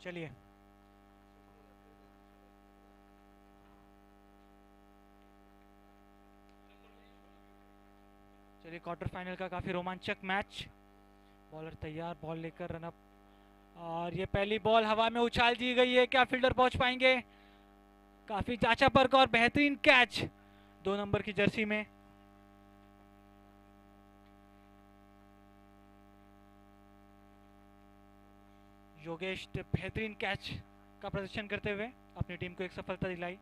चलिए चलिए quarter final का काफी रोमांचक मैच। बॉलर तैयार, बॉल लेकर रन अप, और ये पहली बॉल हवा में उछाल दी गई है। क्या फील्डर पहुंच पाएंगे? काफी चाचा पर्क और बेहतरीन कैच 2 नंबर की जर्सी में। योगेश ने बेहतरीन कैच का प्रदर्शन करते हुए अपनी टीम को एक सफलता दिलाई।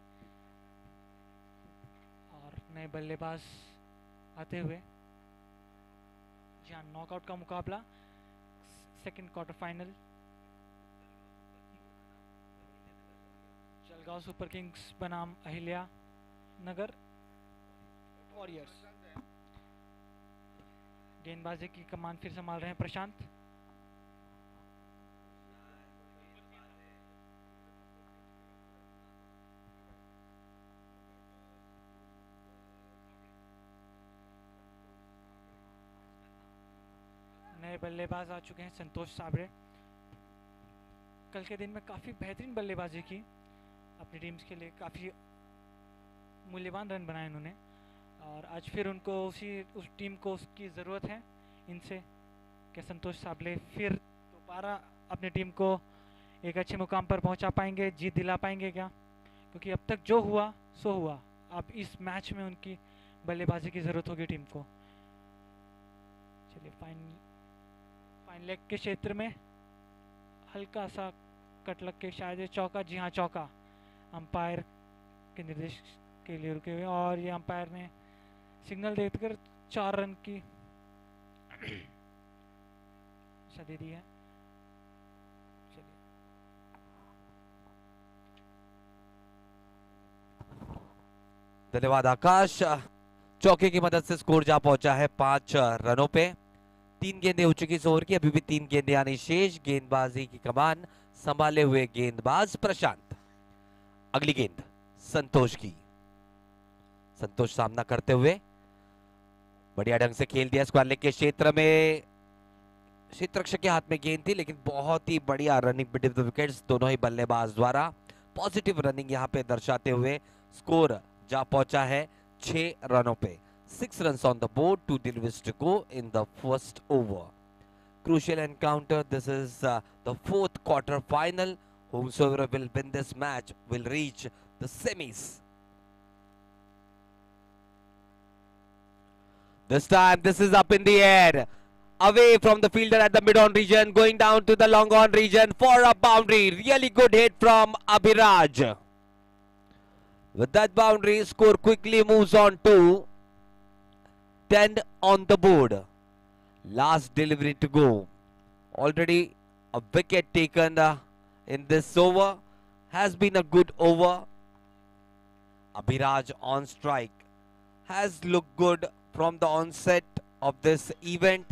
और नए बल्लेबाज आते हुए, जी हाँ, नॉकआउट का मुकाबला, second quarter final. Jalgaon super Kings बनाम अहिल्या नगर वॉरियर्स। गेंदबाजी की कमान फिर संभाल रहे हैं प्रशांत। नए बल्लेबाज आ चुके हैं, संतोष साबरे। कल के दिन में काफ़ी बेहतरीन बल्लेबाजी की, अपनी टीम्स के लिए काफ़ी मूल्यवान रन बनाए उन्होंने। और आज फिर उनको उस टीम को उसकी ज़रूरत है इनसे। कि संतोष साबले फिर दोबारा अपनी टीम को एक अच्छे मुकाम पर पहुंचा पाएंगे, जीत दिला पाएंगे क्या? क्योंकि अब तक जो हुआ सो हुआ, अब इस मैच में उनकी बल्लेबाजी की ज़रूरत होगी टीम को। चलिए फाइन लेग के क्षेत्र में हल्का सा कट लग के शायद चौका, जी हाँ चौका, अंपायर के निर्देश के लिए रुके हुए। और ये अंपायर ने सिग्नल देकर 4 रन की दे दी है। धन्यवाद आकाश। चौके की मदद से स्कोर जा पहुंचा है 5 रनों पे। 3 गेंदें हो चुकी इस ओवर की, अभी भी 3 गेंदें आनी शेष। गेंदबाजी की कमान संभाले हुए गेंदबाज प्रशांत। अगली गेंद संतोष की। संतोष सामना करते हुए बढ़िया ढंग से खेल दिया स्क्वायर लेग के क्षेत्र में। क्षेत्ररक्षक के हाथ में गेंद थी, लेकिन बहुत ही बढ़िया रनिंग बिटवीन द विकेट्स दोनों ही बल्लेबाज द्वारा। पॉजिटिव रनिंग यहां पे दर्शाते हुए स्कोर जा पहुंचा है 6 रनों पे। 6 runs on the board, 2 deliveries to go in the first over. Crucial encounter. This is the 4th quarter final. Whomsoever will win this match will reach the semis. This time, this is up in the air, away from the fielder at the mid-on region, going down to the long-on region for a boundary. Really good hit from Abhiraj. With that boundary, score quickly moves on to 10 on the board. Last delivery to go. Already a wicket taken in this over. Has been a good over. Abhiraj on strike has looked good from the onset of this event.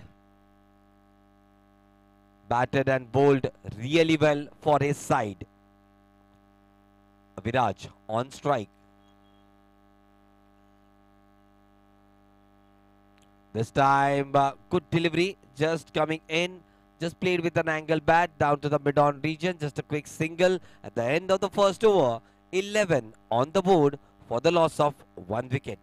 Batted and bowled really well for his side. Abhiraj on strike. This time, good delivery, just coming in, just played with an angle bat down to the mid-on region, just a quick single at the end of the first over. 11 on the board for the loss of 1 wicket.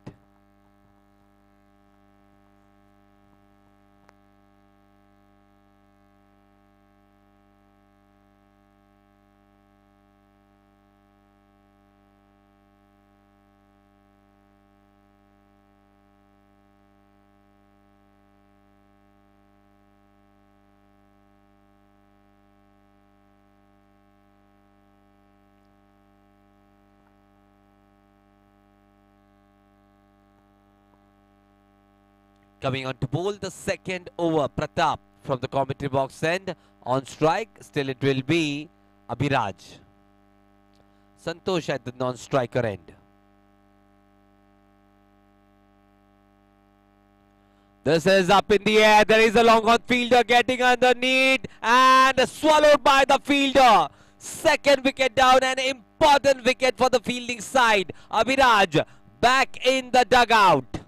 Coming on to bowl the second over, Pratap from the commentary box end. On strike, still it will be Abhiraj. Santosh at the non-striker end. This is up in the air. There is a long on fielder getting underneath and swallowed by the fielder. Second wicket down, an important wicket for the fielding side. Abhiraj back in the dugout.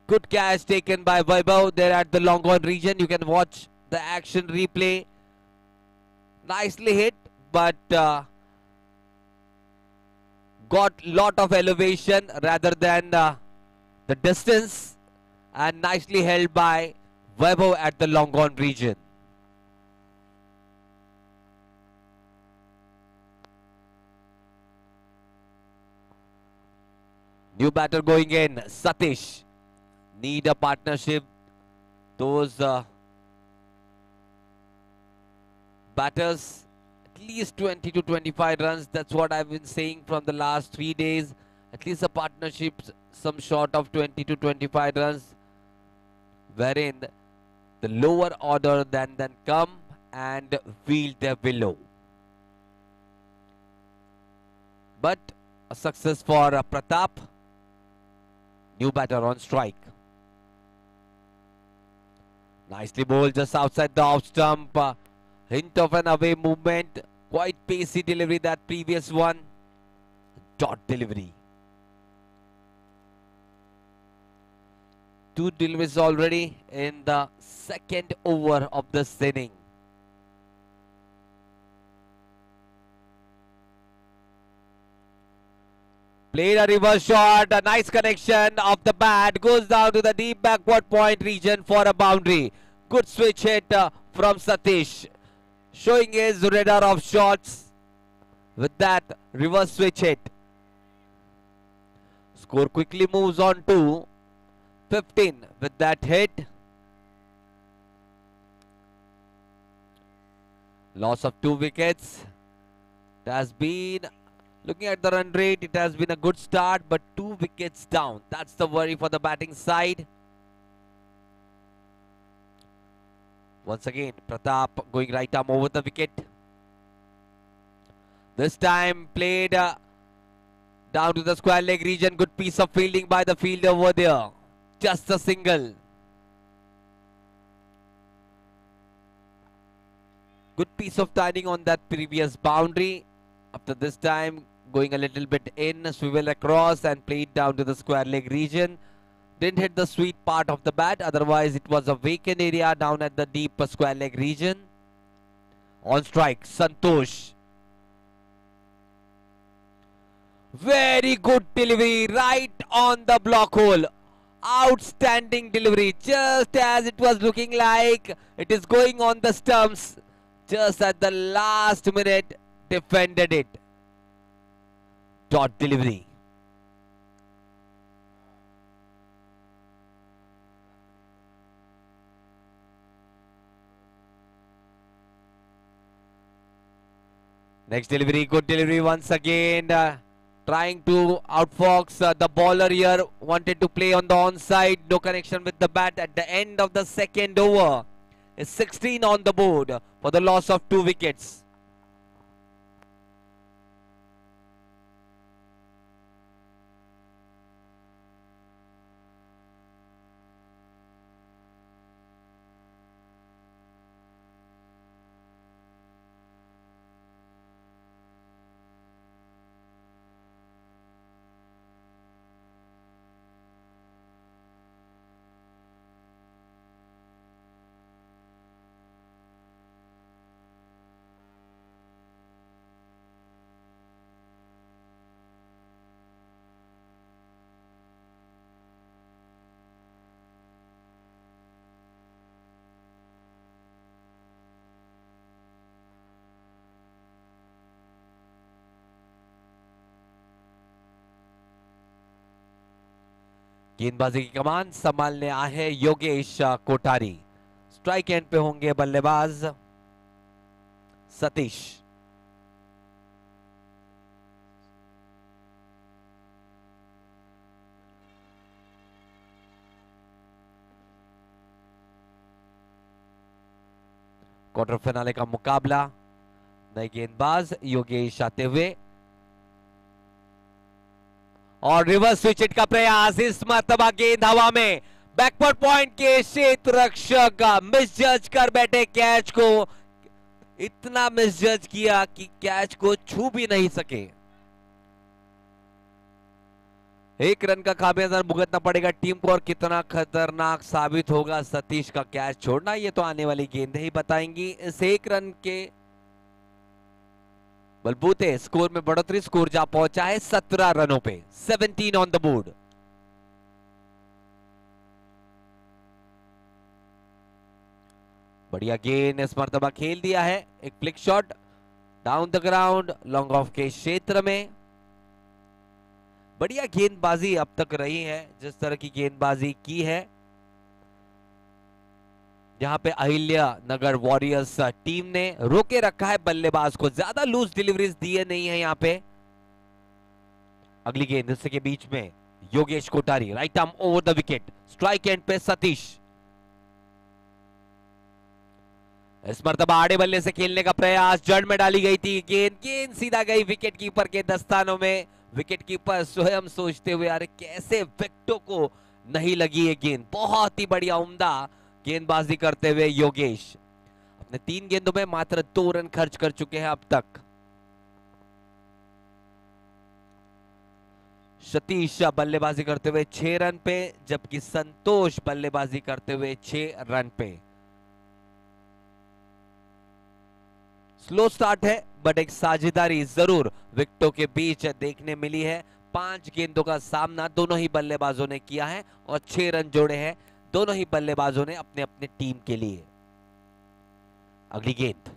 Good catch taken by Vaibhav there at the long on region. You can watch the action replay. Nicely hit, but got lot of elevation rather than the distance, and nicely held by Vaibhav at the long on region. New batter going in, Satish. Need a partnership. Those batters, at least 20 to 25 runs. That's what I've been saying from the last 3 days. At least a partnership, some short of 20 to 25 runs, wherein the lower order then come and field their below. But a success for Pratap. New batter on strike. Nicely bowled just outside the off stump. Hint of an away movement. Quite pacey delivery, that previous one. Dot delivery. 2 deliveries already in the second over of this inning. Played a reverse shot, a nice connection of the bat, goes down to the deep backward point region for a boundary. Good switch hit from Satish, showing his radar of shots with that reverse switch hit. Score quickly moves on to 15 with that hit. Loss of 2 wickets. It has been, looking at the run rate, it has been a good start, but 2 wickets down. That's the worry for the batting side. Once again, Pratap going right arm over the wicket. This time played down to the square leg region. Good piece of fielding by the fielder over there. Just a single. Good piece of timing on that previous boundary. After this time, going a little bit in, swivel across and played down to the square leg region. Didn't hit the sweet part of the bat, otherwise it was a vacant area down at the deep square leg region. On strike, Santosh. Very good delivery, right on the block hole. Outstanding delivery, just as it was looking like it is going on the stumps. Just at the last minute, defended it. Dot delivery. Next delivery, good delivery once again. Trying to outfox the bowler here. Wanted to play on the onside. No connection with the bat at the end of the second over. Is 16 on the board for the loss of 2 wickets. गेंदबाजी की कमान संभालने आए हैं Yogesh Kothari. Strike end पे होंगे बल्लेबाज Satish. Quarter final का मुकाबला. नए गेंदबाज योगेश आते हुए और रिवर्स स्विच हिट का प्रयास. इस मर्तबा गेंद हवा में. बैकवर्ड पॉइंट के क्षेत्र रक्षक मिसजज कर बैठे कैच को. इतना मिसजज किया कि कैच को छू भी नहीं सके. एक रन का खामियाजा भुगतना पड़ेगा टीम को, और कितना खतरनाक साबित होगा सतीश का कैच छोड़ना, ये तो आने वाली गेंदें ही बताएंगी। इस एक रन के बलबूते स्कोर में बढ़ोतरी, स्कोर जा पहुंचा है 17 रनों पे, 17 ऑन द बोर्ड। बढ़िया गेंद इस मर्तबा खेल दिया है, एक flick shot down the ground long off के क्षेत्र में। बढ़िया गेंदबाजी अब तक रही है, जिस तरह की गेंदबाजी की है, जहां पे अहिल्या नगर वॉरियर्स टीम ने रोके रखा है बल्लेबाज को, ज्यादा लूज डिलीवरीज दिए नहीं है यहां पे। अगली गेंद हिस्से के बीच में Yogesh Kothari, right arm over the wicket, strike end पे सतीश। इस मर्तबा आड़े बल्ले से खेलने का प्रयास, जड़ में डाली गई थी गेंद सीधा गई विकेट कीपर के दस्तानों में। विकेट कीपर स्वयं सोचते हुए, अरे कैसे विकेटों को नहीं लगी ये गेंद। बहुत ही बढ़िया उम्दा गेंदबाजी करते हुए योगेश अपने 3 गेंदों में मात्र 2 रन खर्च कर चुके हैं अब तक। सतीश बल्लेबाजी करते हुए 6 रन पे, जबकि संतोष बल्लेबाजी करते हुए 6 रन पे। स्लो स्टार्ट है, बट एक साझेदारी जरूर विकेटों के बीच देखने मिली है। 5 गेंदों का सामना दोनों ही बल्लेबाजों ने किया है और 6 रन जोड़े हैं दोनों ही बल्लेबाजों ने अपने अपने टीम के लिए। अगली गेंद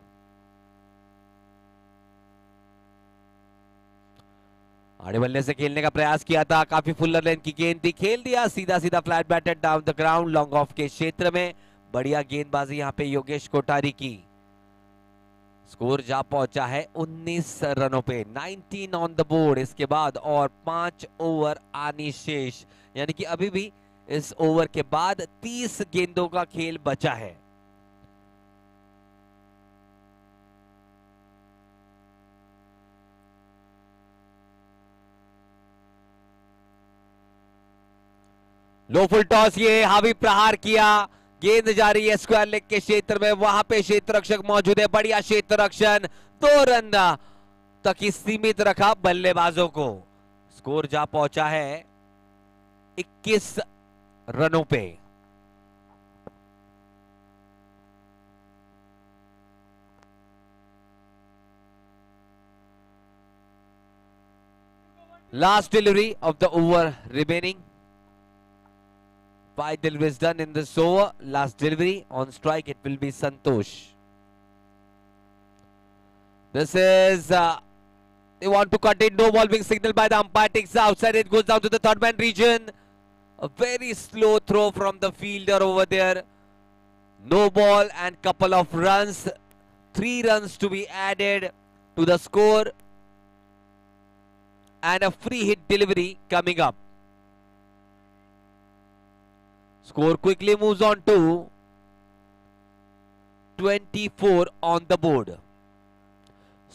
आड़े बल्ले से खेलने का प्रयास किया था, काफी फुल्लर लेंथ की गेंद थी, खेल दिया सीधा सीधा flat batted down the ground long off के क्षेत्र में। बढ़िया गेंदबाजी यहां पे योगेश कोठारी की। स्कोर जा पहुंचा है 19 रनों पे, 19 ऑन द बोर्ड। इसके बाद और 5 ओवर आनी शेष, यानी कि अभी भी इस ओवर के बाद 30 गेंदों का खेल बचा है। लो फुल टॉस, ये हावी प्रहार किया, गेंद जा रही है स्क्वायर लेग के क्षेत्र में, वहां पे क्षेत्र रक्षक मौजूद है। बढ़िया क्षेत्र रक्षण, 2 रन तक ही सीमित रखा बल्लेबाजों को। स्कोर जा पहुंचा है 21 रनों पे। Last delivery of the over remaining, 5 deliveries done in this over. Last delivery on strike, it will be Santosh. This is they want to cut it. No ball being signaled by the umpire. Takes outside. It goes down to the third man region. A very slow throw from the fielder over there. No ball and couple of runs. 3 runs to be added to the score. And a free hit delivery coming up. Score quickly moves on to 24 on the board.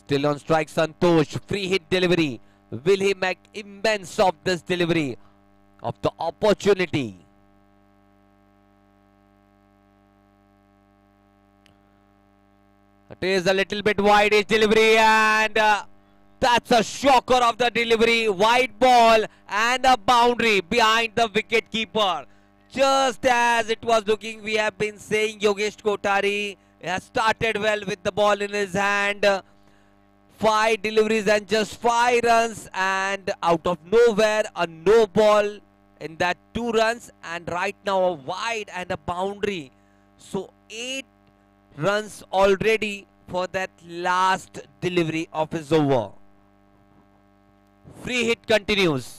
Still on strike Santosh, free hit delivery. Will he make immense of this delivery of the opportunity? It is a little bit wide edge delivery, and that's a shocker of the delivery. Wide ball and a boundary behind the wicket keeper. Just as it was looking, we have been saying Yogesh Kothari has started well with the ball in his hand. 5 deliveries and just 5 runs, and out of nowhere a no ball in that 2 runs, and right now a wide and a boundary. So 8 runs already for that last delivery of his over. Free hit continues.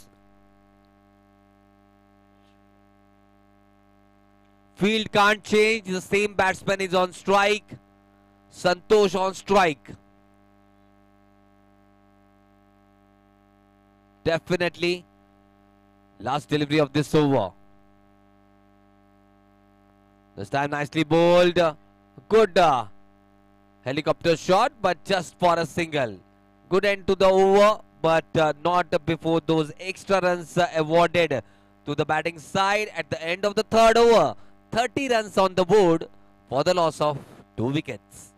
Field can't change. The same batsman is on strike. Santosh on strike. Definitely last delivery of this over. This time nicely bowled. Good helicopter shot, but just for a single. Good end to the over, but not before those extra runs awarded to the batting side at the end of the 3rd over. 30 runs on the board for the loss of 2 wickets.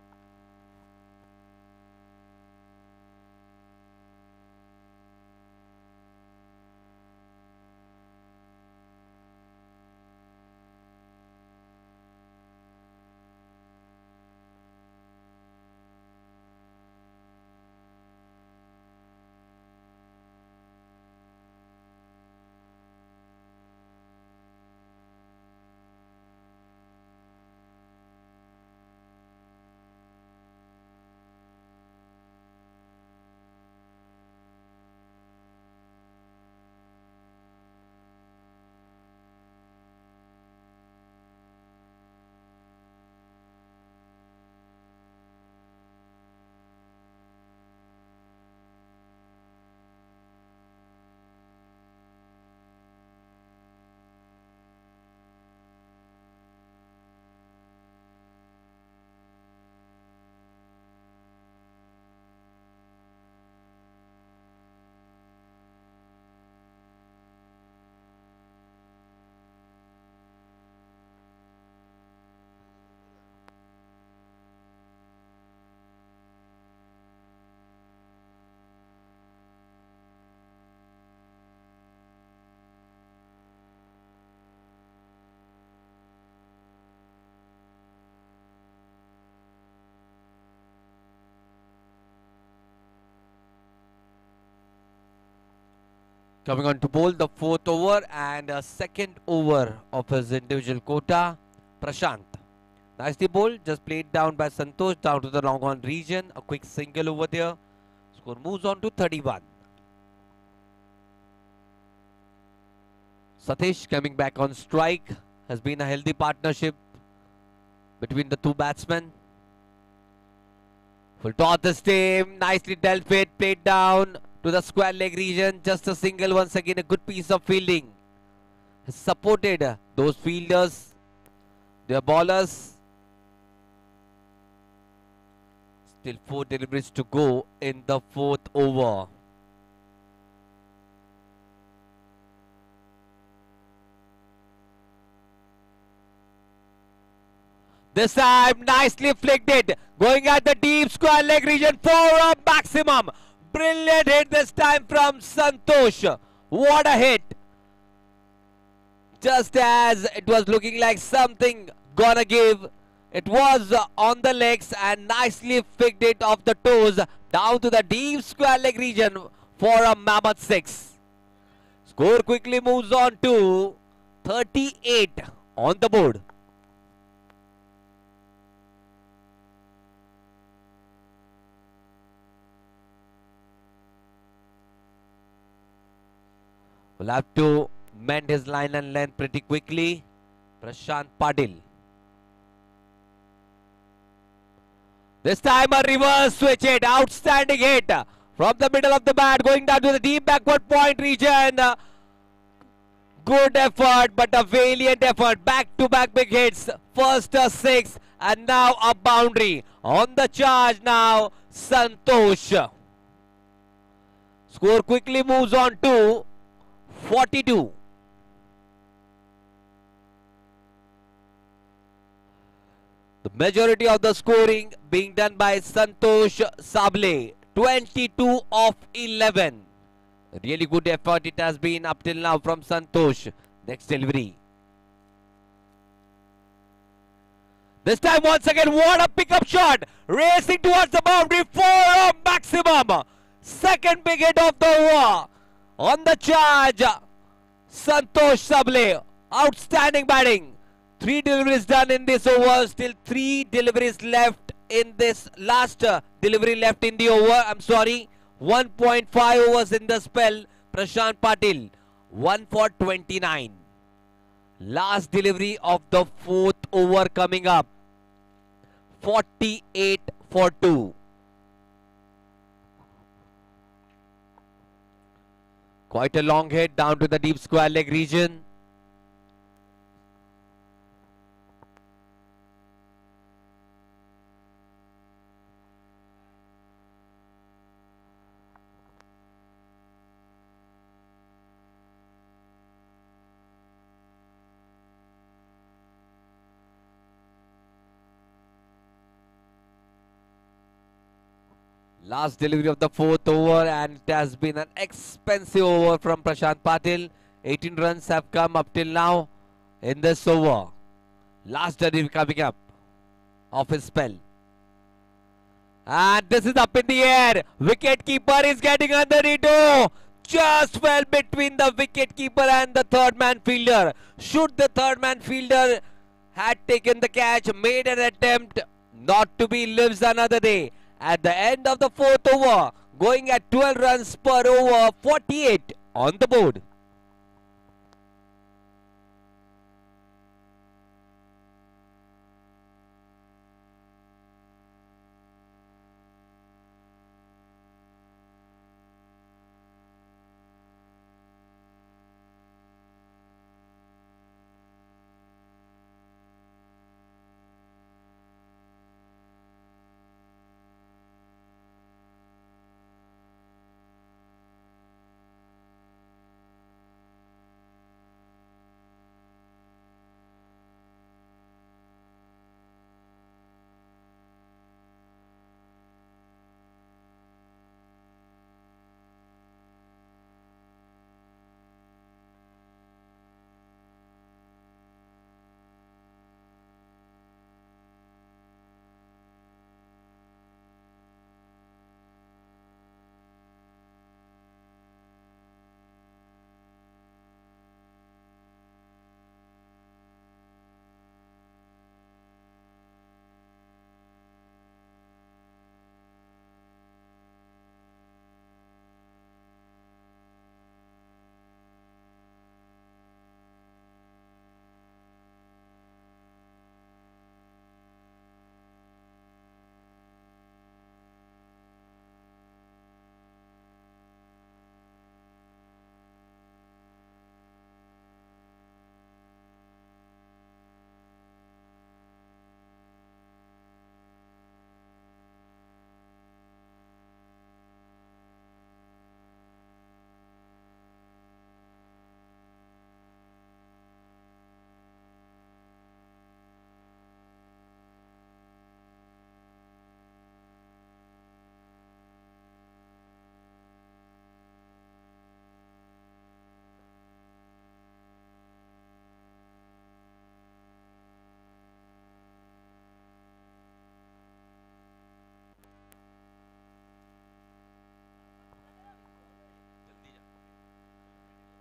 Coming on to bowl the fourth over and a second over of his individual quota, Prashant. Nicely bowled, just played down by Santosh down to the long on region. A quick single over there. Score moves on to 31. Satish coming back on strike. Has been a healthy partnership between the two batsmen. Full toss this time. Nicely dealt with, played down to the square leg region. Just a single once again. A good piece of fielding. Has supported those fielders, their bowlers. Still 4 deliveries to go in the fourth over. This time nicely flicked it. Going at the deep square leg region for a maximum. Brilliant hit this time from Santosh. What a hit. Just as it was looking like something gonna give, it was on the legs and nicely flicked it off the toes down to the deep square leg region for a mammoth 6. Score quickly moves on to 38 on the board. Will have to mend his line and length pretty quickly. Prashant Patil. This time a reverse switch hit. Outstanding hit from the middle of the bat going down to the deep backward point region. Good effort, but a valiant effort. Back-to-back big hits. First a 6 and now a boundary. On the charge now, Santosh. Score quickly moves on to 42. The majority of the scoring being done by Santosh Sable. 22 of 11. Really good effort it has been up till now from Santosh. Next delivery. This time once again, what a pickup shot. Racing towards the boundary for a maximum. Second big hit of the over. On the charge, Santosh Sable. Outstanding batting. 3 deliveries done in this over. Still 3 deliveries left in this last delivery left in the over. I'm sorry. 1.5 overs in the spell. Prashant Patil. 1 for 29. Last delivery of the fourth over coming up. 48 for 2. Quite a long hit down to the deep square leg region. Last delivery of the fourth over and it has been an expensive over from Prashant Patil. 18 runs have come up till now in this over. Last delivery coming up of his spell. And this is up in the air. Wicket keeper is getting underneath. Oh, just fell between the wicket keeper and the third man fielder. Should the third man fielder had taken the catch, made an attempt, not to be lives another day. At the end of the fourth over, going at 12 runs per over, 48 on the board.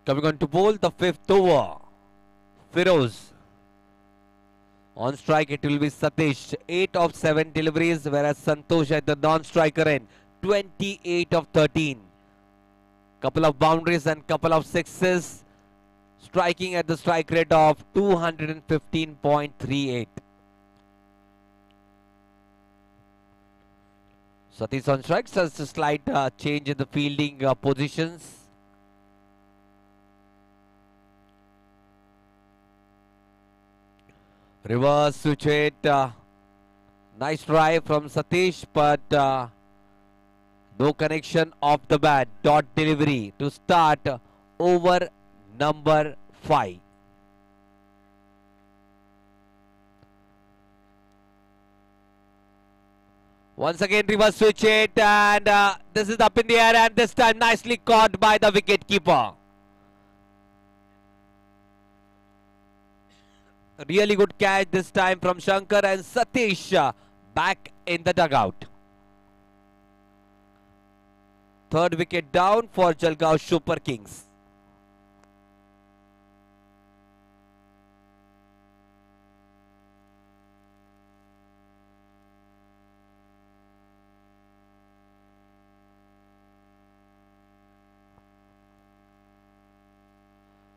Coming on to bowl the fifth over. Firoz. On strike it will be Satish. 8 of 7 deliveries, whereas Santosh at the non-striker end. 28 of 13. Couple of boundaries and couple of sixes. Striking at the strike rate of 215.38. Satish on strike, just a slight change in the fielding positions. Reverse switch hit. Nice try from Satish, but no connection off the bat. Dot delivery to start over number 5. Once again reverse switch hit, and this is up in the air, and this time nicely caught by the wicket keeper. Really good catch this time from Shankar, and Satish back in the dugout. Third wicket down for Jalgaon Super Kings.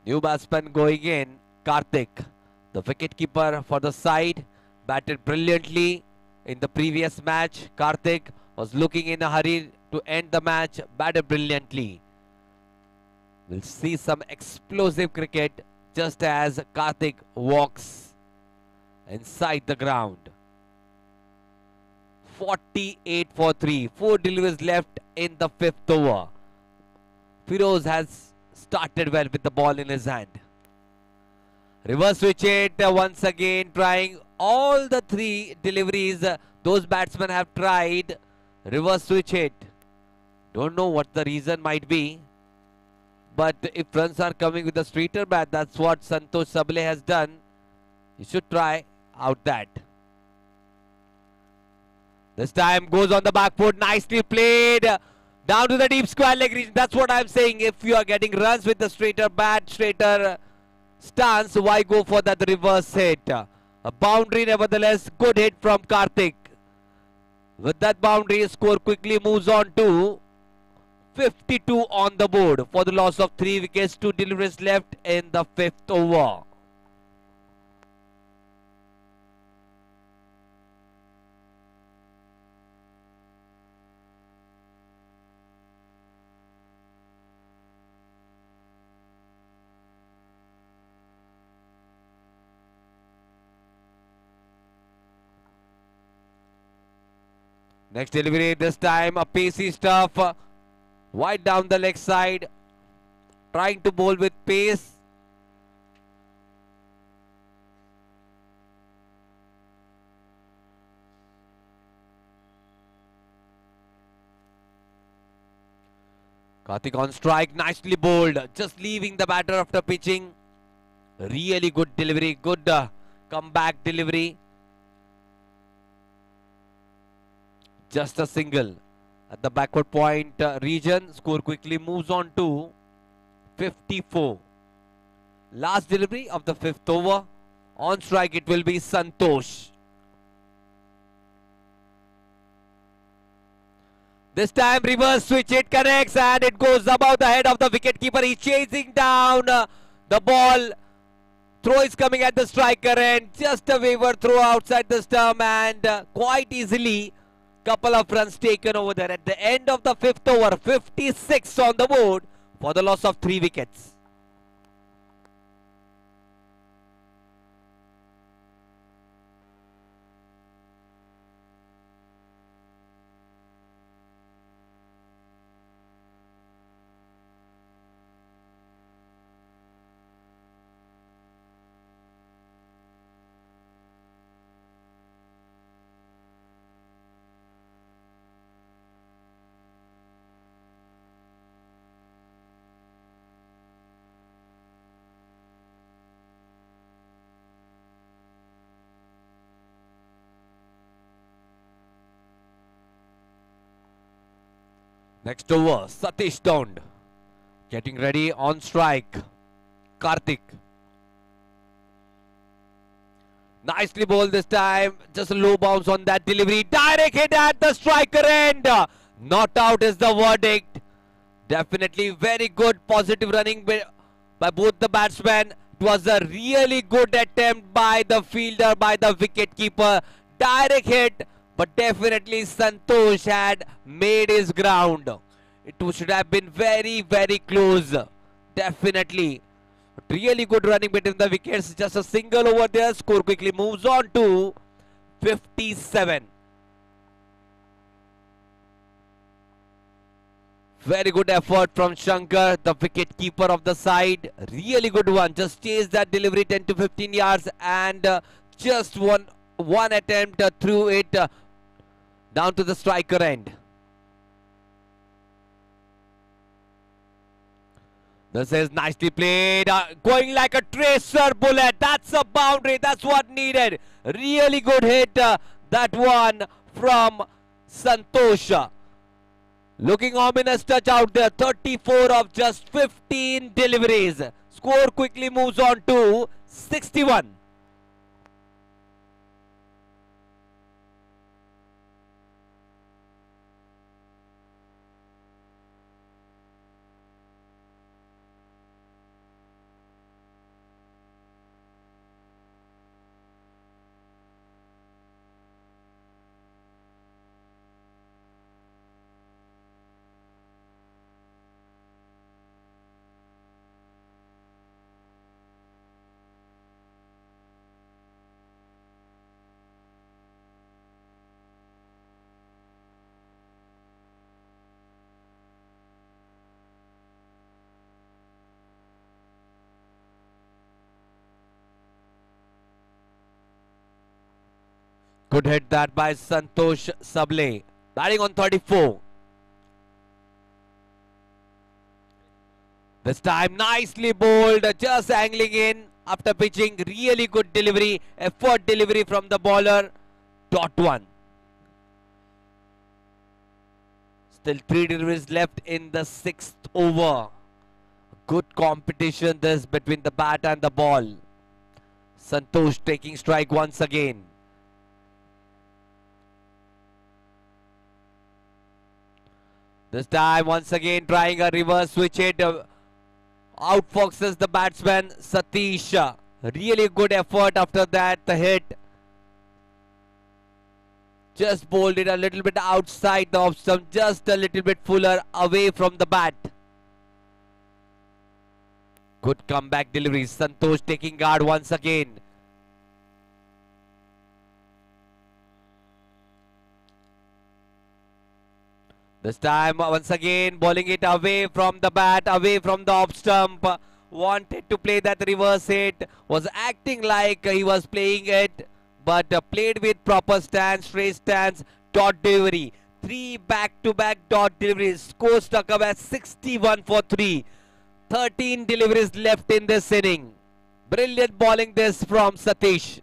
New batsman going in, Karthik. The wicketkeeper for the side, batted brilliantly in the previous match. Karthik was looking in a hurry to end the match, batted brilliantly. We'll see some explosive cricket just as Karthik walks inside the ground. 48 for 3, 4 deliveries left in the 5th over. Firoz has started well with the ball in his hand. Reverse switch hit, once again trying all the 3 deliveries those batsmen have tried. Reverse switch hit. Don't know what the reason might be, but if runs are coming with a straighter bat, that's what Santosh Sable has done. You should try out that. This time goes on the back foot, nicely played. Down to the deep square leg region. That's what I'm saying. If you are getting runs with the straighter bat, straighter stance, why go for that reverse hit? A boundary nevertheless. Good hit from Karthik. With that boundary, score quickly moves on to 52 on the board for the loss of 3 wickets. 2 deliveries left in the 5th over. Next delivery, this time a pacey stuff. Wide down the leg side. Trying to bowl with pace. Karthik on strike, nicely bowled. Just leaving the batter after pitching. Really good delivery, good comeback delivery. Just a single at the backward point region. Score quickly moves on to 54. Last delivery of the 5th over. On strike it will be Santosh. This time reverse switch, it connects and it goes above the head of the wicketkeeper. He's chasing down the ball. Throw is coming at the striker end. Just a waiver throw outside the stump, and quite easily couple of runs taken over there. At the end of the 5th over, 56 on the board for the loss of 3 wickets. Next over, Satish downed. Getting ready on strike. Karthik. Nicely bowled this time. Just a low bounce on that delivery. Direct hit at the striker end. Not out is the verdict. Definitely very good positive running by both the batsmen. It was a really good attempt by the fielder, by the wicket keeper. Direct hit, but definitely Santosh had made his ground. It should have been very, very close. Definitely. Really good running between the wickets. Just a single over there. Score quickly moves on to 57. Very good effort from Shankar, the wicket keeper of the side. Really good one. Just chased that delivery 10 to 15 yards and just one attempt threw it down to the striker end. This is nicely played. Going like a tracer bullet. That's a boundary. That's what needed. Really good hit. That one from Santosh. Looking ominous touch out there. 34 of just 15 deliveries. Score quickly moves on to 61. Good hit that by Santosh Sable. Batting on 34. This time nicely bowled. Just angling in after pitching. Really good delivery. Effort delivery from the bowler. .1. Still 3 deliveries left in the 6th over. Good competition this between the bat and the ball. Santosh taking strike once again. This time once again trying a reverse switch hit. Outfoxes the batsman Satish. Really good effort after that, the hit. Just bowled it a little bit outside the off stump, just a little bit fuller away from the bat. Good comeback delivery. Santosh taking guard once again. This time once again bowling it away from the bat, away from the off stump. Wanted to play that reverse hit. Was acting like he was playing it, but played with proper stance, straight stance, dot delivery. 3 back-to-back dot deliveries. Score stuck up at 61 for 3. 13 deliveries left in this inning. Brilliant bowling this from Satish.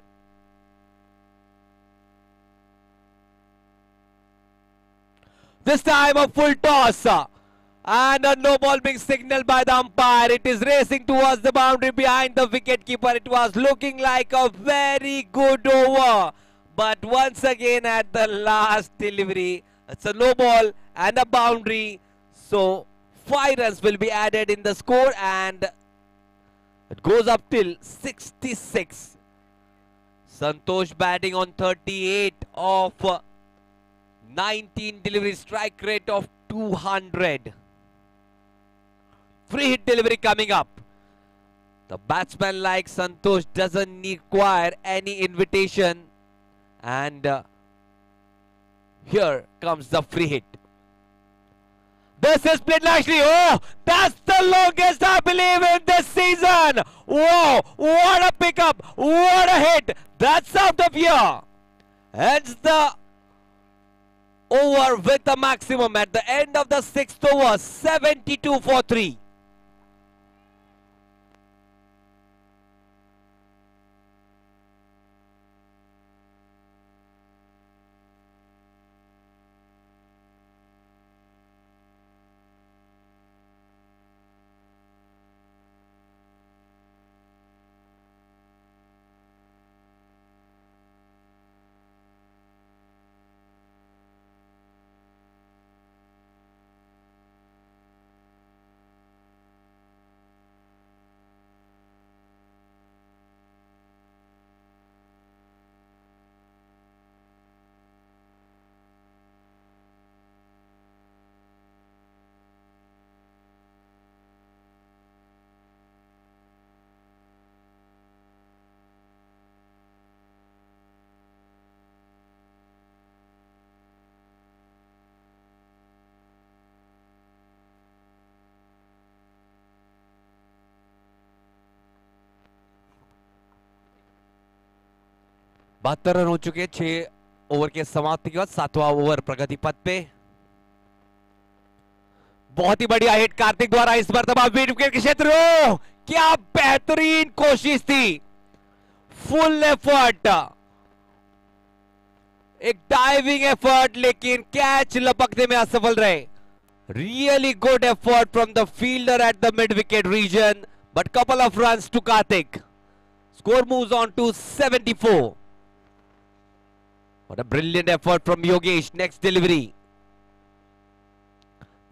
This time a full toss and a no ball being signaled by the umpire. It is racing towards the boundary behind the wicket keeper. It was looking like a very good over, but once again at the last delivery, it's a no ball and a boundary. So 5 runs will be added in the score and it goes up till 66. Santosh batting on 38 of 19 delivery, strike rate of 200. Free hit delivery coming up. The batsman like Santosh doesn't require any invitation. And here comes the free hit. This is played nicely. Oh, that's the longest I believe in this season. Whoa, what a pickup. What a hit. That's out of here. Hence the over with the maximum at the end of the 6th over. 72 for 3. 72 run हो चुके हैं 6 over के समाप्ति के बाद। 7वां over प्रगति पथ पे। बहुत ही बढ़िया hit Kartik द्वारा इस मरतबा मिड विकेट के क्षेत्र में। क्या बेहतरीन कोशिश थी, फुल एफर्ट, एक डाइविंग एफर्ट, लेकिन कैच लपकने में असफल रहे। Really good effort from the fielder at the mid wicket region, but couple of runs to Karthik. Score moves on to 74. What a brilliant effort from Yogesh. Next delivery.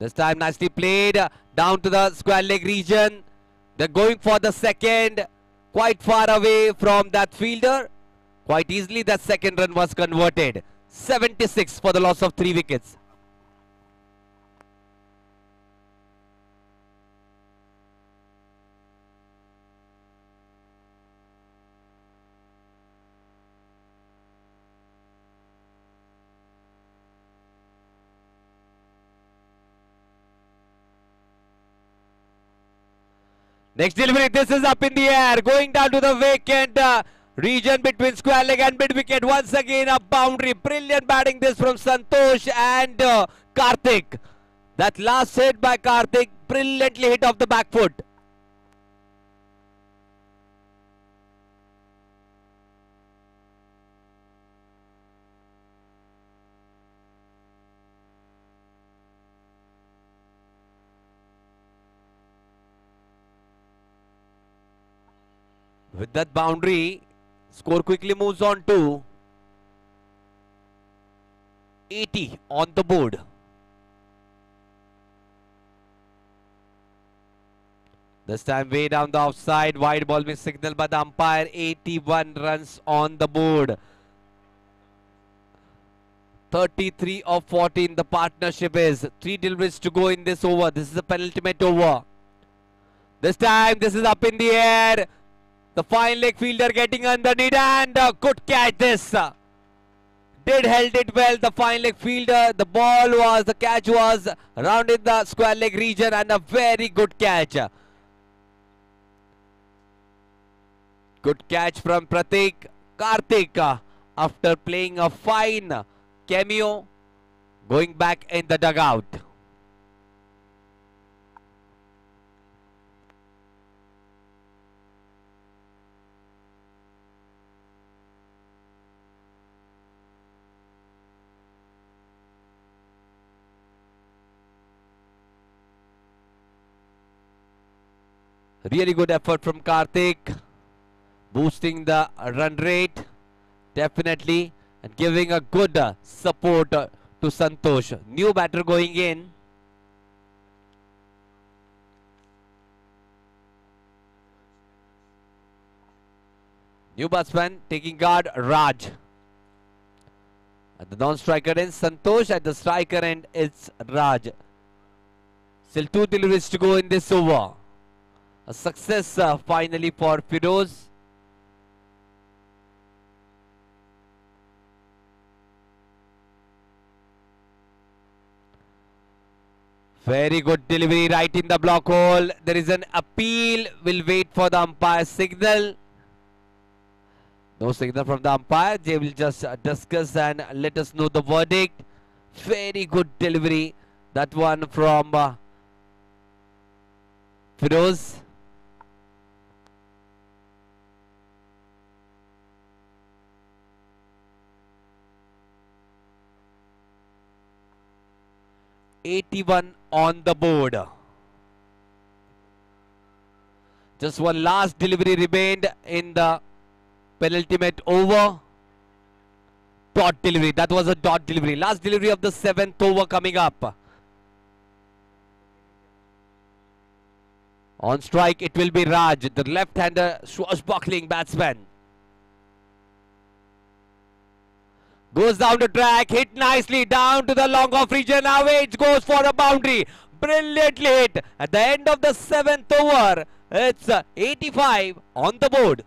This time nicely played down to the square leg region. They're going for the second, quite far away from that fielder. Quite easily that second run was converted. 76 for the loss of 3 wickets. Next delivery, this is up in the air, going down to the vacant region between square leg and mid wicket. Once again a boundary. Brilliant batting this from Santosh and Karthik. That last hit by Karthik, brilliantly hit off the back foot. With that boundary, score quickly moves on to 80 on the board. This time way down the offside, wide ball being signaled by the umpire. 81 runs on the board. 33 of 14 the partnership is. 3 deliveries to go in this over. This is the penultimate over. This time this is up in the air. The fine leg fielder getting underneath and good catch this. Did held it well, the fine leg fielder. The catch was around in the square leg region and a very good catch. Good catch from Pratik. Karthik, after playing a fine cameo, going back in the dugout. Really good effort from Karthik, boosting the run rate definitely and giving a good support to Santosh. New batter going in. New batsman taking guard, Raj. At the non-striker end, Santosh. At the striker end, it's Raj. Still 2 deliveries to go in this over. A success finally for Firoz. Very good delivery right in the block hole. There is an appeal. We'll wait for the umpire's signal. No signal from the umpire. They will just discuss and let us know the verdict. Very good delivery. That one from Firoz. .81 on the board. Just one last delivery remained in the penultimate over. Dot delivery. That was a dot delivery. Last delivery of the 7th over coming up. On strike, it will be Raj, the left-hander swashbuckling batsman. Goes down the track, hit nicely down to the long off region. Now it goes for a boundary. Brilliantly hit. At the end of the 7th over, it's 85 on the board.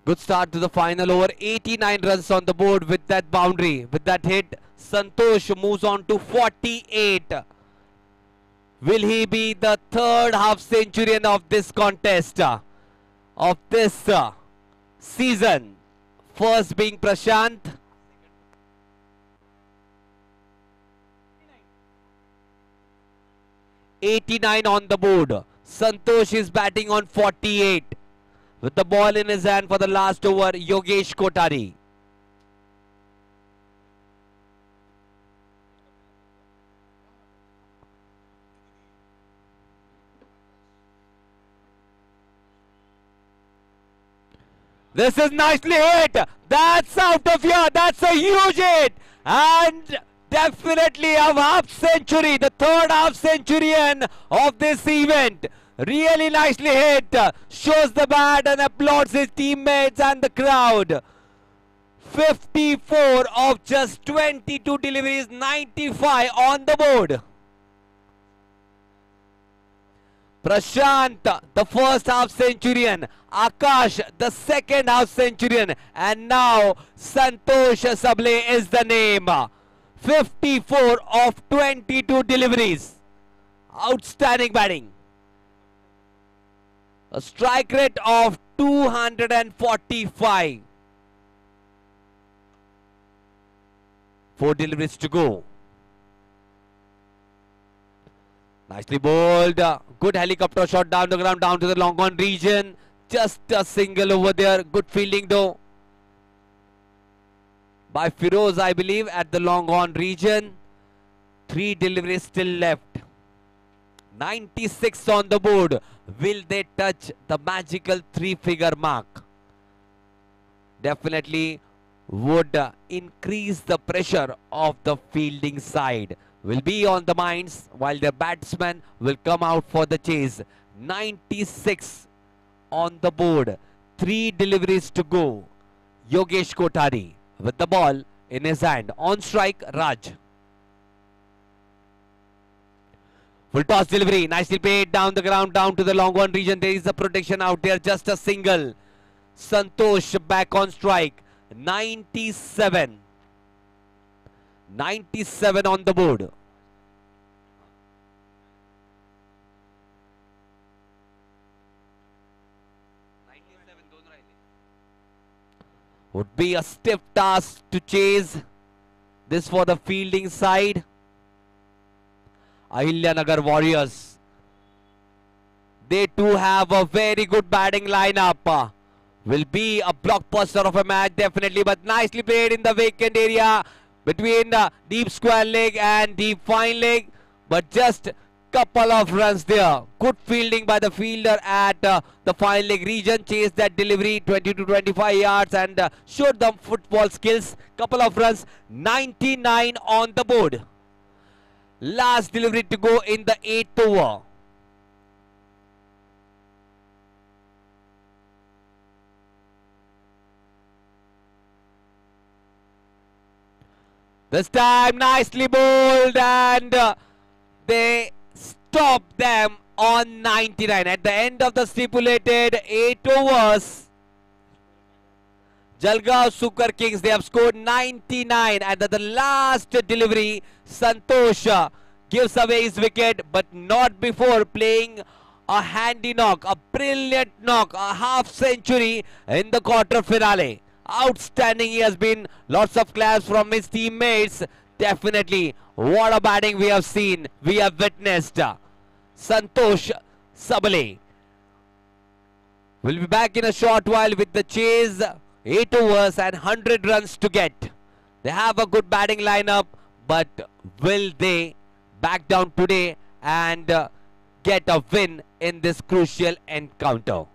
Good start to the final over. 89 runs on the board with that boundary. With that hit, Santosh moves on to 48. Will he be the third half centurion of this contest, of this season? First being Prashant. 89 on the board. Santosh is batting on 48. With the ball in his hand for the last over, Yogesh Kothari. This is nicely hit. That's out of here. That's a huge hit. And definitely a half century. The third half centurion of this event. Really nicely hit. Shows the bat and applauds his teammates and the crowd. 54 of just 22 deliveries. 95 on the board. Prashant, the first half centurion. Akash, the second half centurion. And now Santosh Sable is the name. 54 of 22 deliveries. Outstanding batting. A strike rate of 245. 4 deliveries to go. Nicely bowled. Good helicopter shot down the ground, down to the long on region. Just a single over there. Good fielding though by Firoz, I believe, at the long on region. 3 deliveries still left. 96 on the board. Will they touch the magical 3-figure mark? Definitely would increase the pressure of the fielding side. Will be on the minds while their batsmen will come out for the chase. 96 on the board. 3 deliveries to go. Yogesh Kothari with the ball in his hand. On strike, Raj. Full toss delivery. Nicely played down the ground, down to the long one region. There is a protection out there. Just a single. Santosh back on strike. 97. 97 on the board. Would be a stiff task to chase this for the fielding side. Ahilyanagar Warriors. They too have a very good batting lineup. Will be a blockbuster of a match definitely, but nicely played in the vacant area between the deep square leg and deep fine leg, but just couple of runs there. Good fielding by the fielder at the fine leg region. Chased that delivery 20 to 25 yards and showed them football skills. Couple of runs. 99 on the board. Last delivery to go in the 8th over. This time nicely bowled and they stop them on 99 at the end of the stipulated 8 overs. Jalgaon Super Kings, they have scored 99 and at the last delivery Santosh gives away his wicket, but not before playing a handy knock, a brilliant knock, a half century in the quarter finale. Outstanding he has been. Lots of claps from his teammates. Definitely what a batting we have seen, we have witnessed. Santosh Sable will be back in a short while with the chase. 8 overs and 100 runs to get. They have a good batting lineup, but will they back down today and get a win in this crucial encounter?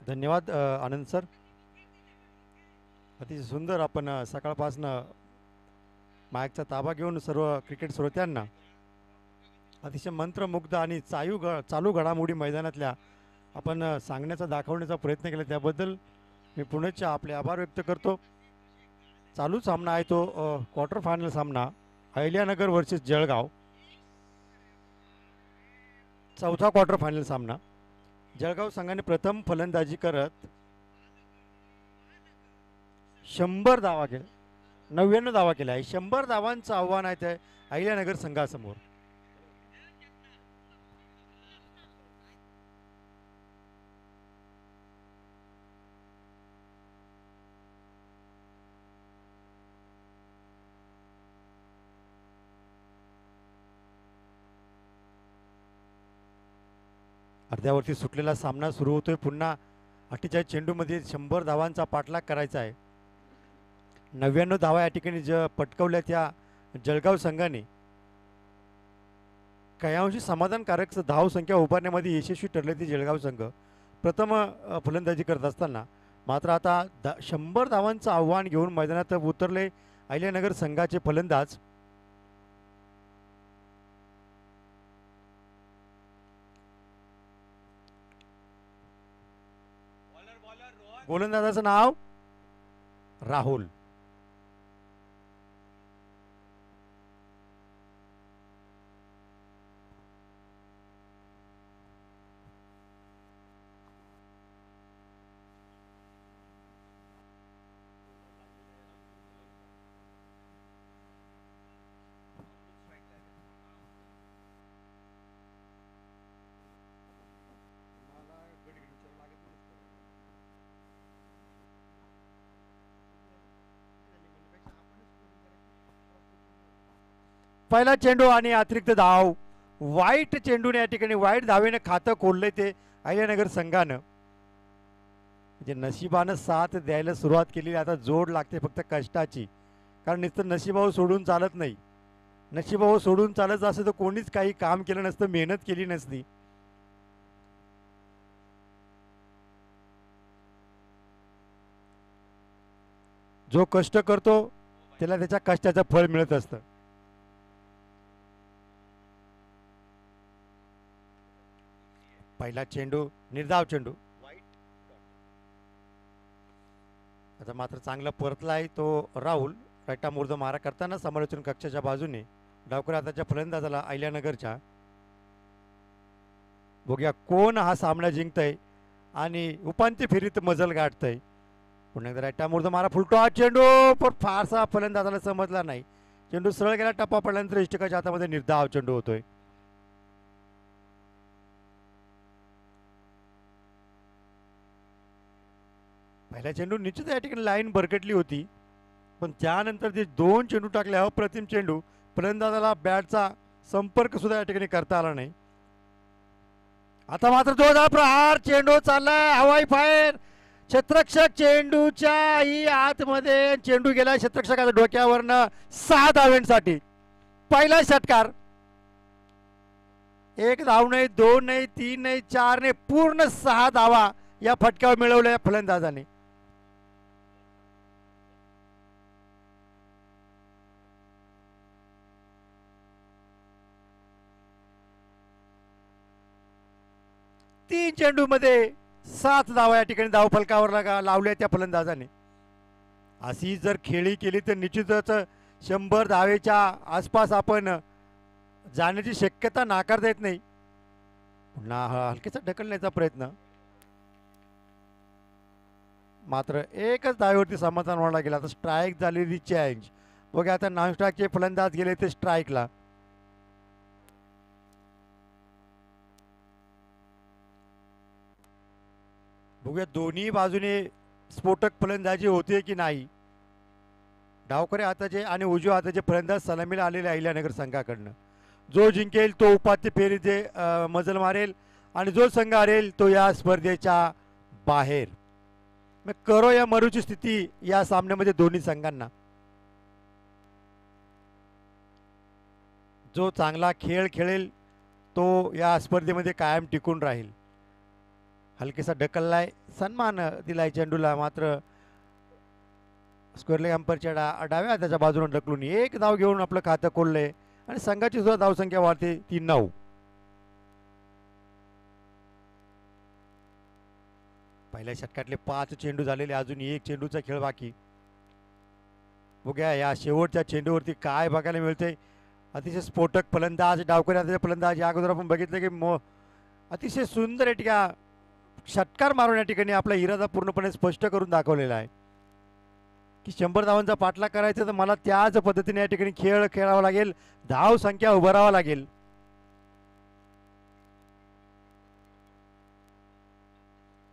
धन्यवाद आनंद sir. अतिशय सुंदर आपण सकाळपासून माईकचा ताबा घेऊन सर्व cricket श्रोत्यांना अतिशय मंत्रमुग्ध आणि चालू घडामोडी मैदानातल्या आपण सांगण्याचा दाखवण्याचा प्रयत्न केला त्याबद्दल मी पुणेचे आपले आभार व्यक्त करतो. चालू सामना आहे तो क्वार्टर फायनल सामना अहिल्यानगर वर्सेस जळगाव. चौथा क्वार्टर फायनल सामना. जळगाव संघाने प्रथम फलंदाजी करत 100 धावा केल्या, 99 धावा केल्या आहे. 100 धावांचं आव्हान आहे ते अहिल्यानगर संघासमोर. अर्ध्यावरती सुटलेला सामना सुरू होतोय. पुन्हा 48 चेंडूमध्ये 100 धावांचा पाठलाग करायचा आहे. 99 धावा या ठिकाणी पटकवल्या त्या जळगाव संघाने काही अंशी समाधानकारक धावसंख्या उभारण्यामध्ये यशस्वी ठरले ते जळगाव संघ प्रथम फलंदाजी करत असताना. मात्र आता 100 धावांचं आव्हान घेऊन मैदानात उतरले अहिल्यानगर संघाचे फलंदाज. गोलंदाजाचं नाव राहुल. पहिला चेंडू आणि अतिरिक्त धाव. वाईट चेंडूने या ठिकाणी वाईट धावेने खातं खोलले ते अहिल्यानगर संघानं. म्हणजे नशिबानं साथ द्यायला सुरुवात केली. आता जोड लागते फक्त कष्टाची. कारण नुसतं नशिबावर सोडून चालत नाही. नशिबावर सोडून चालत असं तर कोणीच काही काम केलं नसतं, मेहनत केली नसती. जो कष्ट करतो त्याला त्याच्या कष्टाचं फळ मिळत असतं. पहिला चेंडू निर्धाव चेंडू. आता मात्र चांगला परतलाय तो राहुल. रट्टा मुर्द मारा करताना समालोचन कक्षाच्या बाजूने डावकर आताच्या फलंदाजाला अहिल्यानगरच्या. बघूया कोण हा सामना जिंकतय आणि उपांत्य फेरीत मजल गाठतय. पुन्हा एकदा रट्टा मुर्द मारा फुलटो हा चेंडू पण फारसा फलंदाजाला समजला नाही. चेंडू सरळ गेला. टप्पा पडल्यानंतर इष्टकाच्या हातामध्ये निर्धाव चेंडू होतोय. पहिला चेंडू निश्चित या ठिकाणी लाईन भरकटली होती. पण त्यानंतर जे 2 चेंडू टाकले अप्रतिम चेंडू. फलंदाजाला बॅटचा संपर्क सुद्धा या ठिकाणी करता आला नाही. आता मात्र जोरदार प्रहार. चेंडू चाललाय हवाई फायर. क्षेत्ररक्षक चेंडूच्या ही आतमध्ये चेंडू गेला क्षेत्ररक्षकाच्या डोक्यावरनं 6 धावांसाठी. पहिला षटकार. 1 धाव नाही, 2 नाही, 3 नाही, 4 नाही, पूर्ण 6 धावा या फटक्यावर मिळवल्या फलंदाजाने. तीन चेंडू मध्ये 7 धावा या ठिकाणी धावफलकावर लावल्या त्या फलंदाजाने. अशी जर खेळी केली तर निश्चितच 100 धावेच्या आसपास आपण जाण्याची शक्यता नाकारता येत नाही. पुन्हा हलकेचा ढकलण्याचा प्रयत्न. मात्र एकच धावेवरती समाधान व्हायला गेला. आता स्ट्राईक झालेली चेंज. बघा आता नॉन स्ट्राईकचे फलंदाज गेले ते स्ट्राईकला. बघूया दोन्ही बाजूने स्फोटक फलंदाजी होते की नाही. डावखरे हाताचे आणि उजव्या हाताचे फलंदाज सलामीला आलेले अहिल्यानगर संघाकडनं. जो जिंकेल तो उपांत्य फेरीचे मजल मारेल आणि जो संघ हरेल तो या स्पर्धेच्या बाहेर. मग करो या मरूची स्थिती या सामन्यामध्ये दोन्ही संघांना. जो चांगला खेळ खेळेल तो या स्पर्धेमध्ये कायम टिकून राहील. हलकेसा ढकललाय, सन्मान दिलाय चेंडूला, मात्र स्क्वेअर लेग अंपायरच्या डाव्या हाताच्या बाजूने ढकलून एक धाव घेऊन आपलं खातं खोललंय आणि संघाची सुद्धा धावसंख्या वाढते 3-9. पहिल्या षटकातले 5 चेंडू झालेले, अजून एक चेंडूचा खेळ बाकी. बघूया या शेवटच्या चेंडूवरती काय बघायला मिळते. अतिशय स्फोटक फलंदाज, डावखुरी हाताचे फलंदाज. या अगोदर आपण बघितलं की अतिशय सुंदर या ठिकाणी षटकार मारून या ठिकाणी आपला इरादा पूर्णपणे स्पष्ट करून दाखवलेला आहे की 100 धावांचा पाठलाग करायचा तर मला त्याच पद्धतीने या ठिकाणी खेळ खेळावा लागेल, धाव संख्या उभारावा लागेल.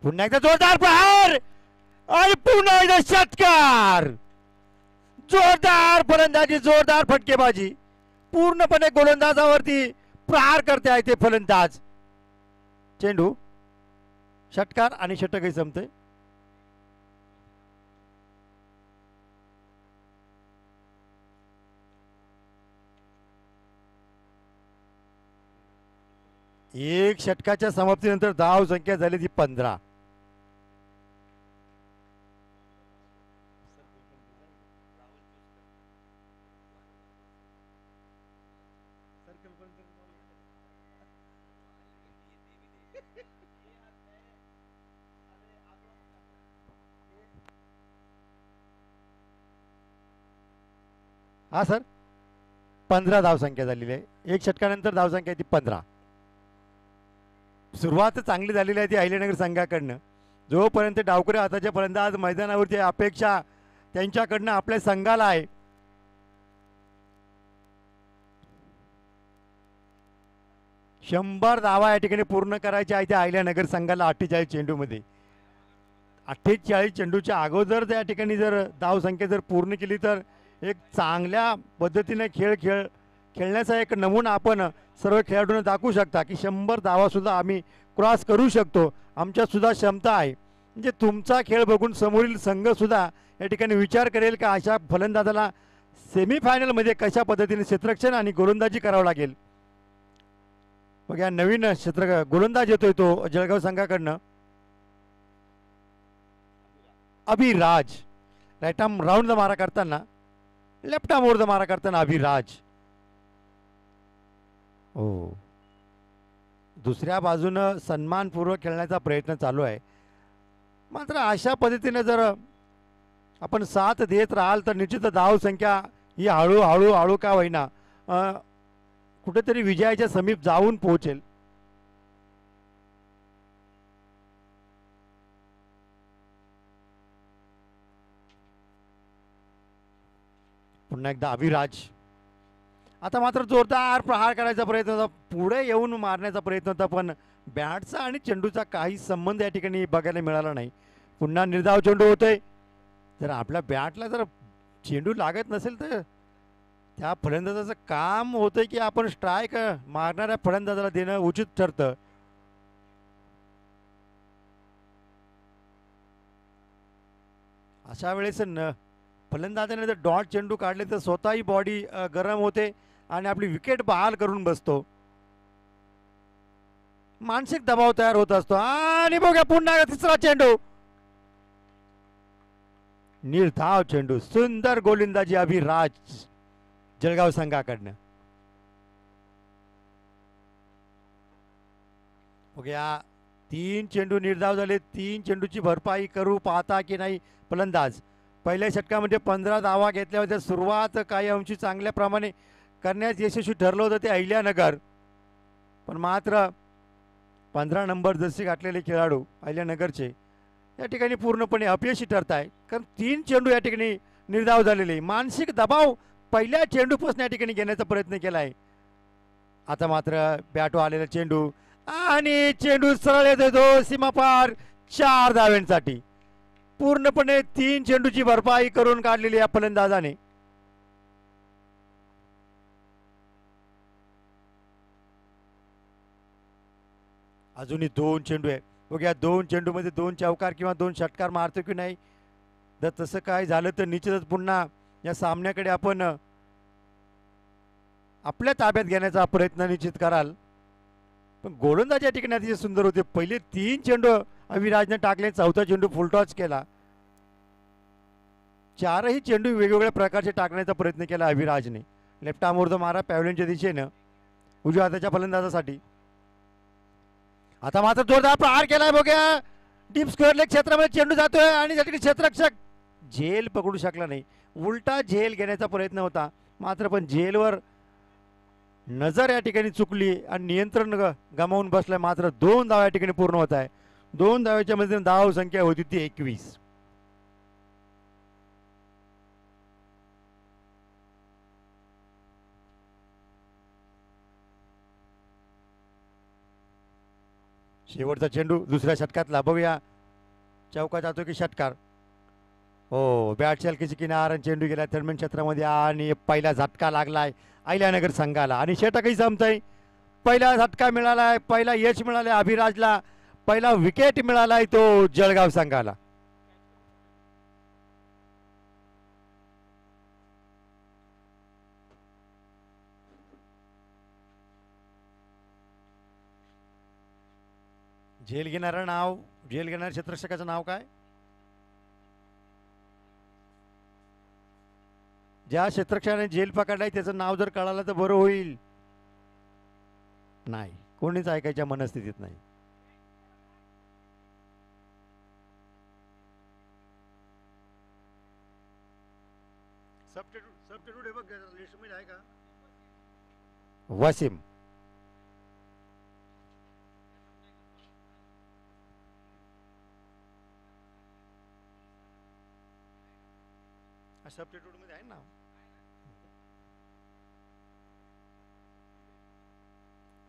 पुन्हा एकदा जोरदार प्रहार आणि पुन्हा एकदा षटकार. जोरदार फलंदाजी, जोरदार फटकेबाजी, पूर्णपणे गोलंदाजावरती प्रहार करते आहे ते फलंदाज. चेंडू, षटकार आणि षटकही संपते. एक षटकाच्या समाप्तीनंतर धाव संख्या झाली ती 15. हा सर, 15 धावसंख्या झालेली आहे. एक षटकानंतर धावसंख्या ती 15. सुरुवात चांगली झालेली आहे ती अहिल्यानगर संघाकडनं. जोपर्यंत डावखुऱ्या हाताचे फलंदाज मैदानावरची अपेक्षा त्यांच्याकडनं आपल्या संघाला आहे. शंभर धावा या ठिकाणी पूर्ण करायच्या आहे त्या अहिल्यानगर संघाला 48 चेंडूमध्ये. 48 चेंडूच्या अगोदर त्या ठिकाणी जर धावसंख्या जर पूर्ण केली तर एक चांगल्या पद्धतीने खेळण्याचा एक नमुना आपण सर्व खेळाडूंना दाखवू शकता की 100 धावासुद्धा आम्ही क्रॉस करू शकतो, आमच्यात सुद्धा क्षमता आहे. म्हणजे तुमचा खेळ बघून समोरील संघसुद्धा या ठिकाणी विचार करेल का अशा फलंदाजाला सेमीफायनलमध्ये कशा पद्धतीने क्षेत्ररक्षण आणि गोलंदाजी करावं लागेल. मग या नवीन गोलंदाज येतोय तो जळगाव संघाकडनं Abhiraj. Right arm round the मारा करताना, लेफ्ट आर्म ओव्हर द मारा करताना अभिराज. हो, दुसऱ्या बाजूनं सन्मानपूर्वक खेळण्याचा प्रयत्न चालू आहे. मात्र अशा पद्धतीने जर आपण साथ देत राहाल तर निश्चित धाव संख्या ही हळूहळू का होईना कुठेतरी विजयाच्या समीप जाऊन पोहोचेल. पुन्हा एकदा अभिराज. आता मात्र जोरदार प्रहार करायचा प्रयत्न होता, पुढे येऊन मारण्याचा प्रयत्न होता, पण बॅटचा आणि चेंडूचा काही संबंध या ठिकाणी बघायला मिळाला नाही. पुन्हा निर्धाव चेंडू होतोय. जर आपल्या बॅटला जर चेंडू लागत नसेल तर त्या फलंदाजाचं काम होतंय की आपण स्ट्राईक मारणाऱ्या फलंदाजाला देणं उचित ठरतं. अशा वेळेस फलंदाजाने जर डॉट चेंडू काढले तर स्वतःही बॉडी गरम होते आणि आपली विकेट बहाल करून बसतो, मानसिक दबाव तयार होत असतो. आणि बघा पुन्हा तिसरा चेंडू, निर्धाव चेंडू, सुंदर गोलंदाजी अभिराज जळगाव संघाकडनं. बघा 3 चेंडू निर्धाव झाले. 3 चेंडूची भरपाई करू पाहता की नाही फलंदाज. पहिल्या षटकामध्ये 15 धावा घेतल्या होत्या. सुरुवात काही अंशी चांगल्या प्रमाणे करण्यास यशस्वी ठरलं होतं ते अहिल्यानगर, पण मात्र 15 नंबर जर्सी घातलेले खेळाडू अहिल्यानगरचे या ठिकाणी पूर्णपणे अपयशी ठरत आहे. कारण 3 चेंडू या ठिकाणी निर्धाव झालेले. मानसिक दबाव पहिल्या चेंडूपासून या ठिकाणी घेण्याचा प्रयत्न केला आहे. आता मात्र बॅटवर आलेला चेंडू आणि चेंडू सरळ येतो सीमापार 4 धाव्यांसाठी. पूर्णपणे 3 चेंडूची भरपाई करून काढलेली या फलंदाजाने. अजूनही 2 चेंडू आहे. बघा 2 चेंडूमध्ये 2 चौकार किंवा 2 षटकार मारतो की नाही. जर तसं काय झालं तर निश्चितच पुन्हा या सामन्याकडे आपण आपल्या ताब्यात घेण्याचा प्रयत्न निश्चित कराल. पण गोलंदाजी या ठिकाणी अतिशय सुंदर होते. पहिले 3 चेंडू अविराजने टाकले. चौथा चेंडू फुलटॉस केला. चारही चेंडू वेगवेगळ्या प्रकारचे टाकण्याचा प्रयत्न केला अविराजने. लेफ्ट आर्म वर मारा पॅव्हलियनच्या दिशेनं उजव्या हाताच्या फलंदाजासाठी. आता मात्र जोरदार प्रहार केलाय बघूया. डीप स्क्वेअर लेग क्षेत्रामध्ये चेंडू जातोय आणि त्या ठिकाणी क्षेत्ररक्षक झेल पकडू शकला नाही. उलटा झेल घेण्याचा प्रयत्न होता मात्र पण झेलवर नजर या ठिकाणी चुकली आणि नियंत्रण गमावून बसलाय. मात्र 2 धावा या ठिकाणी पूर्ण होत आहे. 2 धावेच्या मध्ये धाव संख्या होती ती 21. शेवटचा चेंडू दुसऱ्या षटकातला. बघूया चौका जातो की षटकार. हो, बॅट शल्कीची किनार आणि चेंडू गेला थर्डमॅन क्षेत्रामध्ये आणि पहिला झटका लागलाय अहिल्यानगर संघाला आणि षटकही जमतंय. पहिला झटका मिळालाय, पहिला यश मिळालंय अभिराजला, पहिला विकेट मिळालाय तो जळगाव संघाला. झेल घेणारं नाव, झेल घेणाऱ्या क्षेत्ररक्षकाचं नाव काय? ज्या क्षेत्ररक्षकाने झेल पकडलाय त्याचं नाव जर कळालं तर बरं होईल. नाही, कोणीच ऐकायच्या मनस्थितीत नाही. सबस्टिट्यूट हे बघ लिस्ट मध्ये आहे का? वसीम. सबस्टिट्यूट मध्ये आहे ना.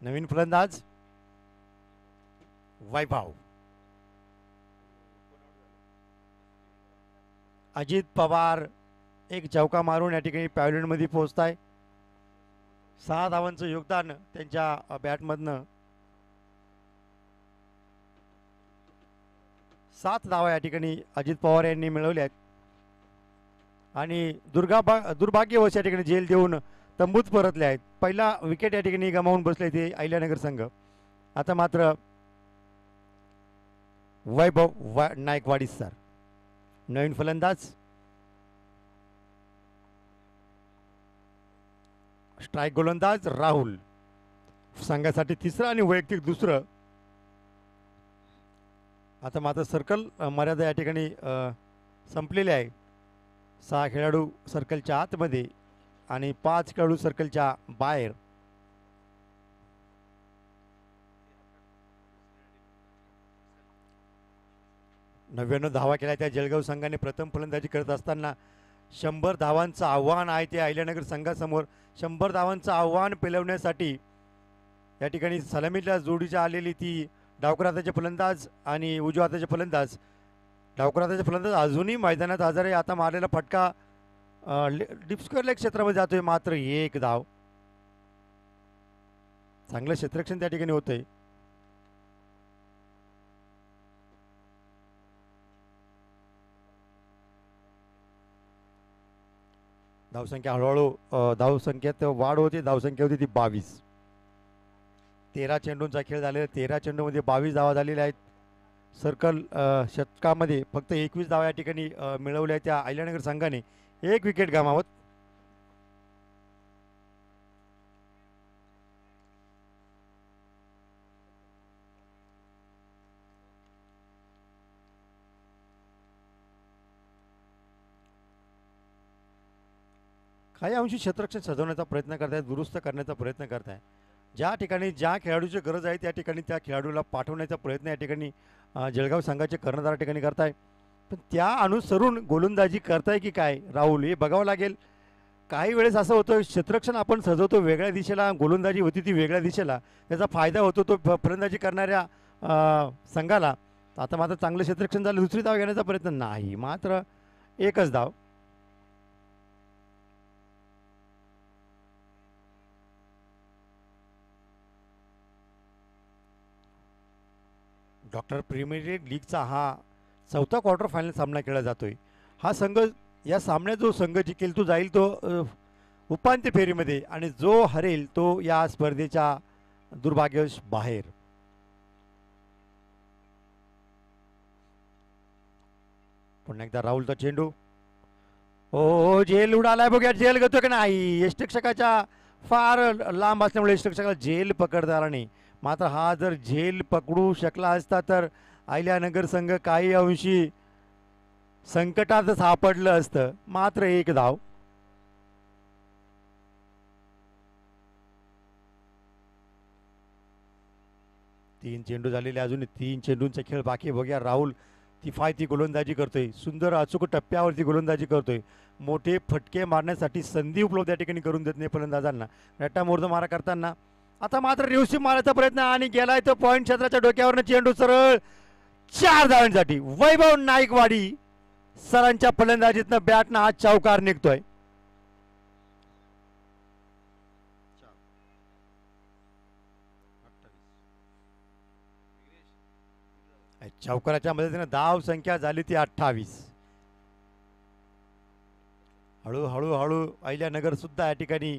नवीन फलंदाज वैभव. अजित पवार एक चौका मारून या ठिकाणी पॅव्हलियन मध्ये पोहोचताय. 6 धावांचं योगदान त्यांच्या बॅटमधनं. 7 धावा या ठिकाणी अजित पवार यांनी मिळवल्या आहेत आणि दुर्भाग्यवश या ठिकाणी झेल देऊन तंबूत परतले आहेत. पहिला विकेट या ठिकाणी गमावून बसले ते अहिल्यानगर संघ. आता मात्र वैभव नायकवाडी सर नवीन फलंदाज. स्ट्राईक गोलंदाज राहुल. संघासाठी तिसरं आणि वैयक्तिक दुसरं. आता मात्र सर्कल मर्यादा या ठिकाणी संपलेली आहे. 6 खेळाडू सर्कलच्या आतमध्ये आणि 5 खेळाडू सर्कलच्या बाहेर. नव्याण्णव धावा केल्या त्या जळगाव संघाने प्रथम फलंदाजी करत असताना. 100 धावांचं आव्हान आहे ते अहिल्यानगर संघासमोर. 100 धावांचं आव्हान पेलवण्यासाठी या ठिकाणी सलामीच्या जोडीच्या आलेली ती डावकर हाताचे फलंदाज आणि उजव्या हाताचे फलंदाज. डावकर हाताचे फलंदाज अजूनही मैदानात हजर आहे. आता मारलेला फटका डीप स्क्वेअर लेग क्षेत्रामध्ये जातोय मात्र 1 धाव. चांगलं क्षेत्ररक्षण त्या ठिकाणी होतंय. धावसंख्या हळूहळू धावसंख्येत वाढ होती. धावसंख्या होती ती 22. 13 चेंडूंचा खेळ झालेला. 13 चेंडूमध्ये 22 धावा झालेल्या आहेत. सर्कल षटकामध्ये फक्त 21 धावा या ठिकाणी मिळवल्या त्या अहिल्यानगर संघाने. 1 विकेट गमावत. काही अंशी क्षेत्ररक्षण सजवण्याचा प्रयत्न करताय, दुरुस्त करण्याचा प्रयत्न करताय. ज्या ठिकाणी ज्या खेळाडूची गरज आहे त्या ठिकाणी त्या खेळाडूला पाठवण्याचा प्रयत्न या ठिकाणी जळगाव संघाचे कर्णधार ठिकाणी करताय. पण त्या अनुसरून गोलंदाजी करताय की काय राहुल हे बघावं लागेल. काही वेळेस असं होतं क्षेत्ररक्षण आपण सजवतो वेगळ्या दिशेला, गोलंदाजी होती ती वेगळ्या दिशेला. त्याचा फायदा होतो तो फलंदाजी करणाऱ्या संघाला. आता मात्र चांगलं क्षेत्ररक्षण झालं. दुसरी धाव घेण्याचा प्रयत्न नाही, मात्र 1च धाव. डॉक्टर प्रीमियर लीगचा हा 4था क्वार्टर फायनल सामना खेळला जातोय. हा संघ या सामन्यात जो संघ जिंकेल तो जाईल तो उपांत्य फेरीमध्ये आणि जो हरेल तो या स्पर्धेच्या दुर्भाग्यवश बाहेर. पुन्हा एकदा राहुलचा चेंडू. ओ झेल उडालाय, बघूया झेल घेतो की नाही. यष्टिक्षकाच्या फार लांब असल्यामुळे यष्टिक्षकाला झेल पकडता आला नाही. मात्र हा जर झेल पकडू शकला असता तर अहिल्यानगर संघ काही अंशी संकटात सापडलं असतं. मात्र एक धाव. तीन चेंडू झालेले, अजून 3 चेंडूंचा खेळ बाकी. बघूया राहुल किफायती गोलंदाजी करतोय, सुंदर अचूक टप्प्यावरती गोलंदाजी करतोय. मोठे फटके मारण्यासाठी संधी उपलब्ध या ठिकाणी करून देत नाही फलंदाजांना. रट्टा मोर्द मारा करताना आता मात्र रिव्हर्सिंग मारायचा प्रयत्न आणि गेलाय तो पॉइंट क्षेत्राच्या डोक्यावरनं चेंडू सरळ 4 धावांसाठी. वैभव नाईकवाडी सरांच्या फलंदाजीतनं बॅटनं हा चौकार निघतोय. चौकाराच्या मदतीने धाव संख्या झाली ती 28. हळूहळू अहिल्यानगर सुद्धा या ठिकाणी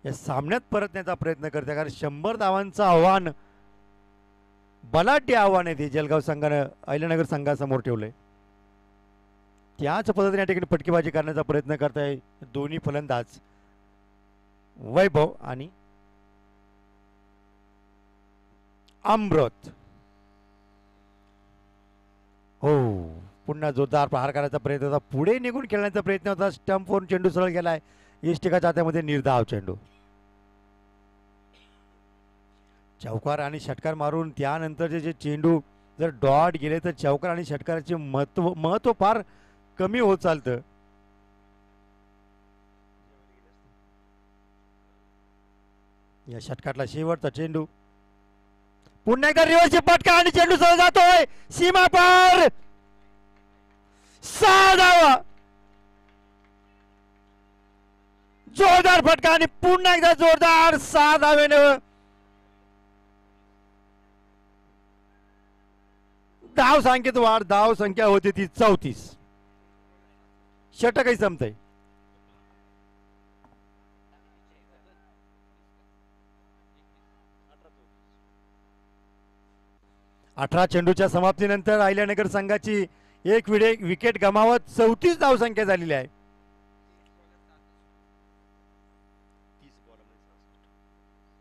या सामन्यात परतण्याचा प्रयत्न करते, कारण 100 धावांचं आव्हान, बलाढ्य आव्हान आहे ते जळगाव संघानं अहिल्यानगर संघासमोर ठेवलंय. त्याच पद्धतीने या ठिकाणी फटकेबाजी करण्याचा प्रयत्न करताय दोन्ही फलंदाज वैभव आणि अमृत. हो, पुन्हा जोरदार प्रहार करायचा प्रयत्न होता, पुढे निघून खेळण्याचा प्रयत्न होता. स्टंपवरून चेंडू सरळ गेलाय यष्टिकाच्या हातामध्ये. निर्धाव चेंडू. चौकार आणि षटकार मारून त्यानंतरचे जे चेंडू जर डॉट गेले तर चौकार आणि षटकाराचे महत्व फार कमी होत चालतं. या षटकातला शेवटचा चेंडू. पुन्हा एकदा रिव्हर्स पटका आणि चेंडू सरळ जातोय सीमा पार. 6 धावा. जोरदार फटका आणि पुन्हा एकदा जोरदार 6 धावेनं धाव संख्येत वाढ. धाव संख्या होती ती 34. षटकही संपतंय. अठरा चेंडूच्या समाप्तीनंतर अहिल्यानगर संघाची एक विकेट गमावत 34 धाव संख्या झालेली आहे.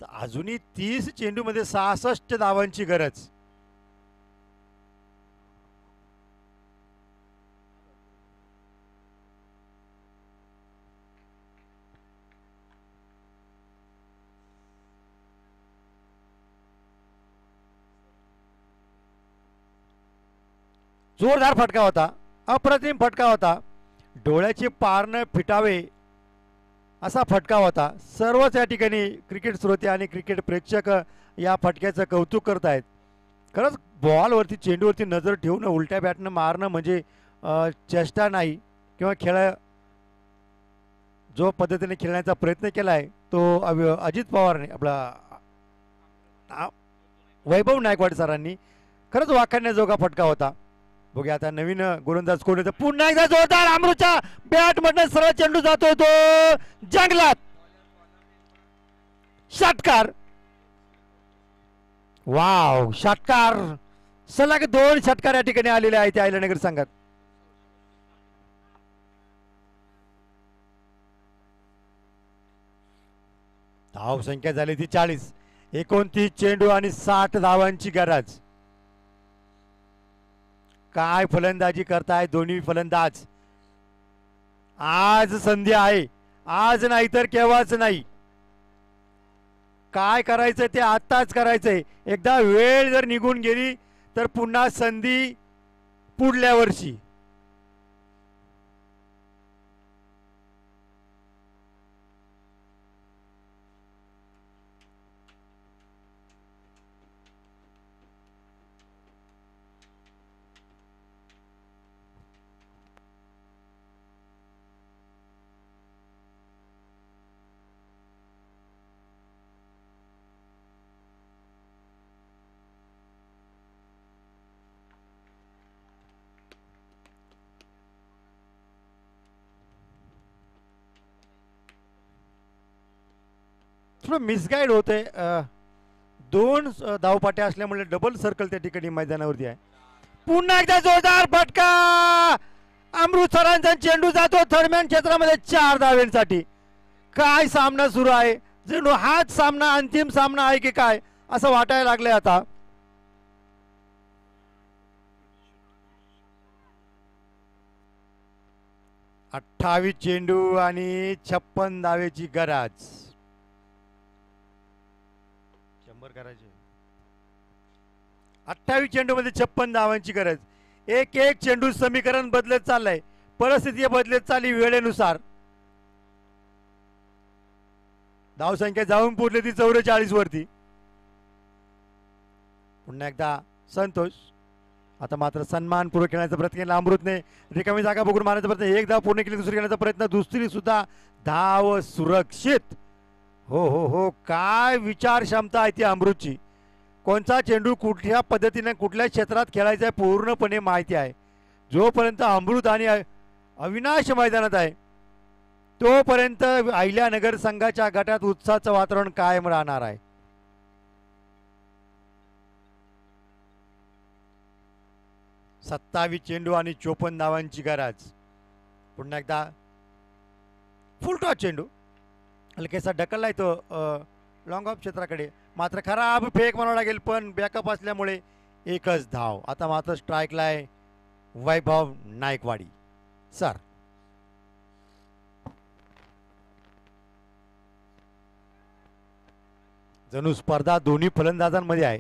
अजूनही 30 चेंडू मध्ये 66 धावांची गरज. जोरदार फटका होता, अप्रतिम फटका होता. डोळ्याचे पारणं फिटावे असा फटका होता. सर्वच या ठिकाणी क्रिकेट श्रोते आणि क्रिकेट प्रेक्षक या फटक्याचं कौतुक करत आहेत. खरंच बॉलवरती चेंडूवरती नजर ठेवून उलट्या बॅटनं मारणं म्हणजे चेष्टा नाही. किंवा जो पद्धतीने खेळण्याचा प्रयत्न केलाय तो अजित पवारने, आपला वैभव नायकवाड सरांनी, खरंच वाखाणण्याजोगा फटका होता. बघूया आता नवीन गोलंदाज कोण येतो. पुन्हा एकदा जोरदार अमृतच्या बॅट मधनं सरळ चेंडू जातोय तो जंगलात. षटकार. वाव, षटकार. सलग 2 षटकार या ठिकाणी आलेले आहेत अहिल्यानगर संघात. धाव संख्या झाली ती 40. 29 चेंडू आणि 60 धावांची गरज. काय फलंदाजी करताय दोन्ही फलंदाज. आज संधी आहे, आज नाही तर केव्हाच नाही. काय करायचं ते आत्ताच करायचंय. एकदा वेळ जर निघून गेली तर पुन्हा संधी पुढल्या वर्षी. थोडं मिसगाईड होते. 2 धावपाट्या असल्यामुळे डबल सर्कल त्या ठिकाणी मैदानावरती आहे. पुन्हा एकदा जोरदार फटका. अमृत सरांचा चेंडू जातो थर्डमॅन क्षेत्रामध्ये 4 धावांसाठी. काय सामना सुरू आहे, जणू हाच सामना अंतिम सामना आहे की काय असं वाटायला लागलंय आता. अठ्ठावीस चेंडू आणि 56 धावेची गरज. 100 करायचे. 28 चेंडू मध्ये 56 धावांची गरज. एक एक चेंडू समीकरण बदलत चाललंय, परिस्थिती बदलत चालली वेळेनुसार. धावसंख्या जाऊन पोहोचली ती 44 वरती. पुन्हा एकदा संतोष. आता मात्र सन्मानपूर्वक खेळण्याचा प्रयत्न केला अमृतने. रिकामी जागा बघून मारण्याचा प्रयत्न. एक धाव पूर्ण केली, दुसरी खेळण्याचा प्रयत्न, दुसरी सुद्धा धाव सुरक्षित. हो हो हो, काय विचार क्षमता आहे ती अमृतची. कोणता चेंडू कुठल्या पद्धतीने कुठल्या क्षेत्रात खेळायचा आहे पूर्णपणे माहिती आहे. जोपर्यंत अमृत आणि अविनाश मैदानात आहे तोपर्यंत अहिल्यानगर संघाच्या गटात उत्साहाचं वातावरण कायम राहणार आहे. सत्तावीस चेंडू आणि 54 धावांची गरज. पुन्हा एकदा फुलटॉस चेंडू हलकेसा ढकललाय तो लॉंग ऑफ क्षेत्राकडे. मात्र खराब फेक म्हणावं लागेल, पण बॅकअप असल्यामुळे एकच धाव. आता मात्र स्ट्राईकला आहे वैभव नायकवाडी सर. जणू स्पर्धा दोन्ही फलंदाजांमध्ये आहे.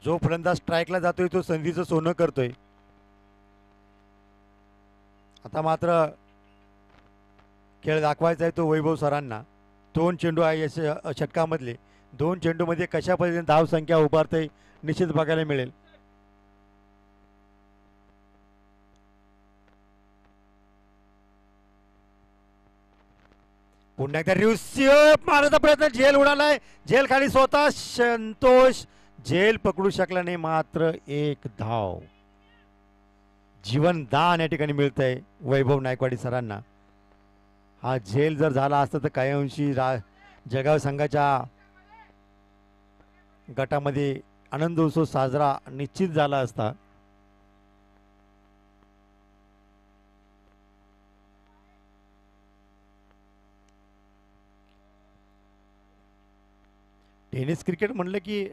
जो फलंदाज स्ट्राईकला जातोय तो संधीचं सोनं करतोय. आता मात्र खेळ दाखवायचा आहे तो वैभव सरांना. 2 चेंडू आहे या षटकामधले. 2 चेंडू मध्ये कशा पद्धतीने धाव संख्या उभारते निश्चित बघायला मिळेल. पुन्हा एकदा रिव्हर्स मारण्याचा प्रयत्न. झेल उडालाय, झेल खाली स्वतः संतोष झेल पकडू शकला नाही. मात्र एक धाव. जीवनदान या ठिकाणी मिळतंय वैभव नायकवाडी सरांना. हा झेल जर झाला असता तर काही अंशी जळगाव संघाच्या गटामध्ये आनंद उत्सव साजरा निश्चित झाला असता. टेनिस क्रिकेट म्हणलं की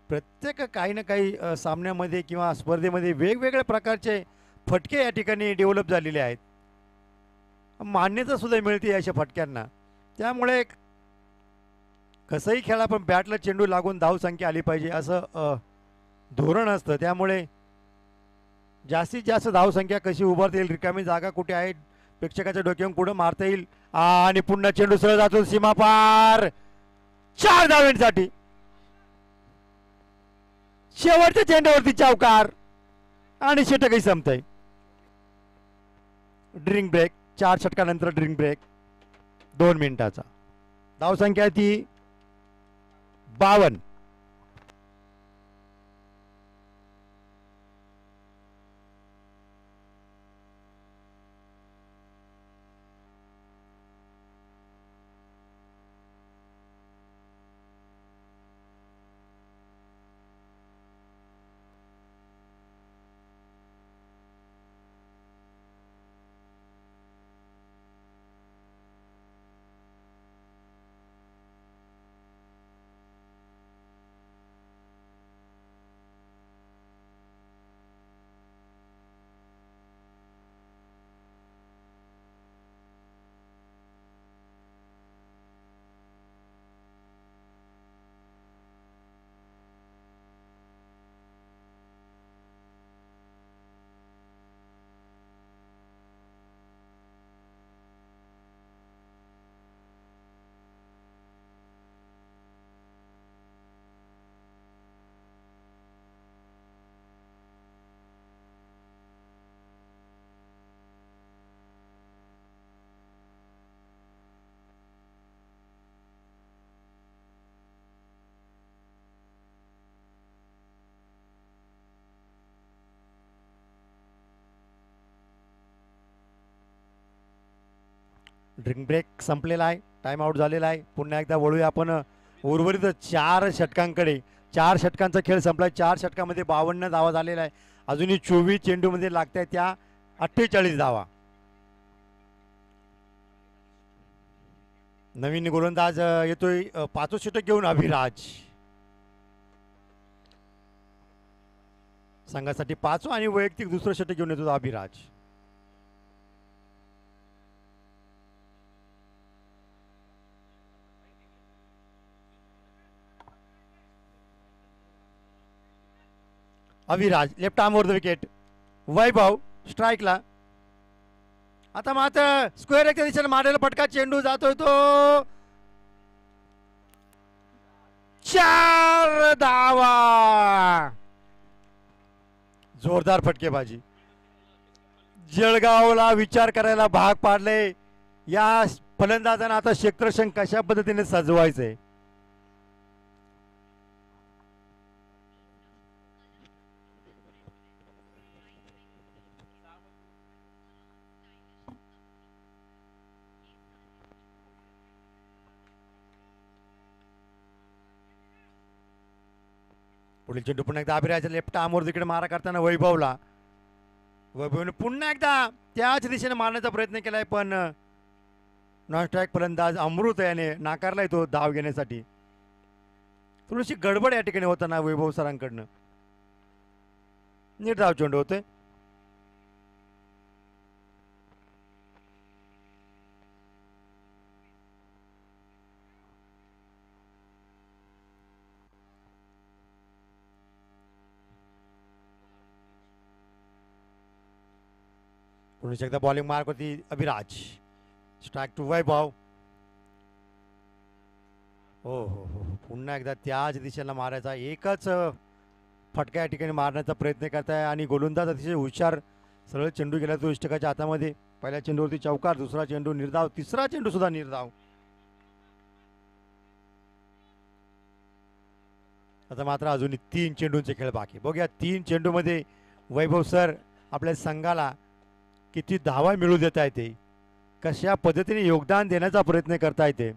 प्रत्येक काही ना काही सामन्यामध्ये किंवा स्पर्धेमध्ये वेगवेगळ्या प्रकारचे फटके या ठिकाणी डेव्हलप झालेले आहेत. मान्यता सुद्धा मिळते अशा फटक्यांना. त्यामुळे कसंही खेळा पण बॅटला चेंडू लागून धावसंख्या आली पाहिजे असं धोरण असतं. त्यामुळे जास्तीत जास्त धावसंख्या कशी उभारता येईल, रिकामी जागा कुठे आहे, प्रेक्षकाच्या डोक्यावरून पुढे मारता येईल. आणि पुन्हा चेंडू सरळ जातो सीमा पार. 4 धावांसाठी शेवटच्या चेंडूवरती चौकार आणि षटकही संपतंय. Drink break. 4 षटकानंतर ड्रिंक ब्रेक 2 मिनिटाचा. धावसंख्या ती 52. ड्रिंक ब्रेक संपलेला आहे. टाइम आउट झालेला आहे. पुन्हा एकदा वळूया आपण उर्वरित 4 षटकांकडे. 4 षटकांचा खेळ संपला. 4 षटकामध्ये 52 धावा झालेला आहे. अजूनही 24 चेंडूमध्ये लागत आहेत त्या 48 धावा. नवीन गोलंदाज येतोय 5वं षटक घेऊन अभिराज. संघासाठी 5वं आणि वैयक्तिक दुसरं षटक घेऊन येतो Abhiraj. Abhiraj left arm over the wicket. Vaibhav स्ट्राईकला. आता मात्र स्क्वेअर एकच्या दिशेने मारलेला फटका. चेंडू जातोय तो 4 धावा. जोरदार फटकेबाजी. जळगावला विचार करायला भाग पाडले. या फलंदाजांना आता क्षेत्ररक्षण कशा पद्धतीने सजवायचंय. पुढील चेंडू पुन्हा एकदा अभिराज लेफ्ट आर्मवर तिकडे मारा करताना वैभवला. वैभवने पुन्हा एकदा त्याच दिशेने मारण्याचा प्रयत्न केलाय पण नॉन स्ट्राईक फलंदाज अमृत याने नाकारलाय तो धाव घेण्यासाठी. थोडीशी गडबड या ठिकाणी होताना वैभव सरांकडनं. निर्धाव चेंडू होतोय. पुढे एकदा बॉलिंग मार्क होती अभिराज. स्ट्राईक टू वैभव. हो हो हो पुन्हा एकदा त्याच दिशेला मारायचा एकच फटका या ठिकाणी मारण्याचा प्रयत्न करताय आणि गोलंदाज अतिशय हुशार. सरळ चेंडू गेला तो इष्टकाच्या हातामध्ये. पहिल्या चेंडूवरती चौकार, दुसरा चेंडू निर्धाव, तिसरा चेंडू सुद्धा निर्धाव. आता मात्र अजूनही 3 चेंडूंचे खेळ बाकी. बघूया 3 चेंडूमध्ये वैभव सर आपल्या संघाला किती धावा मिळू देता येते, कशा पद्धतीने योगदान देण्याचा प्रयत्न करता येते.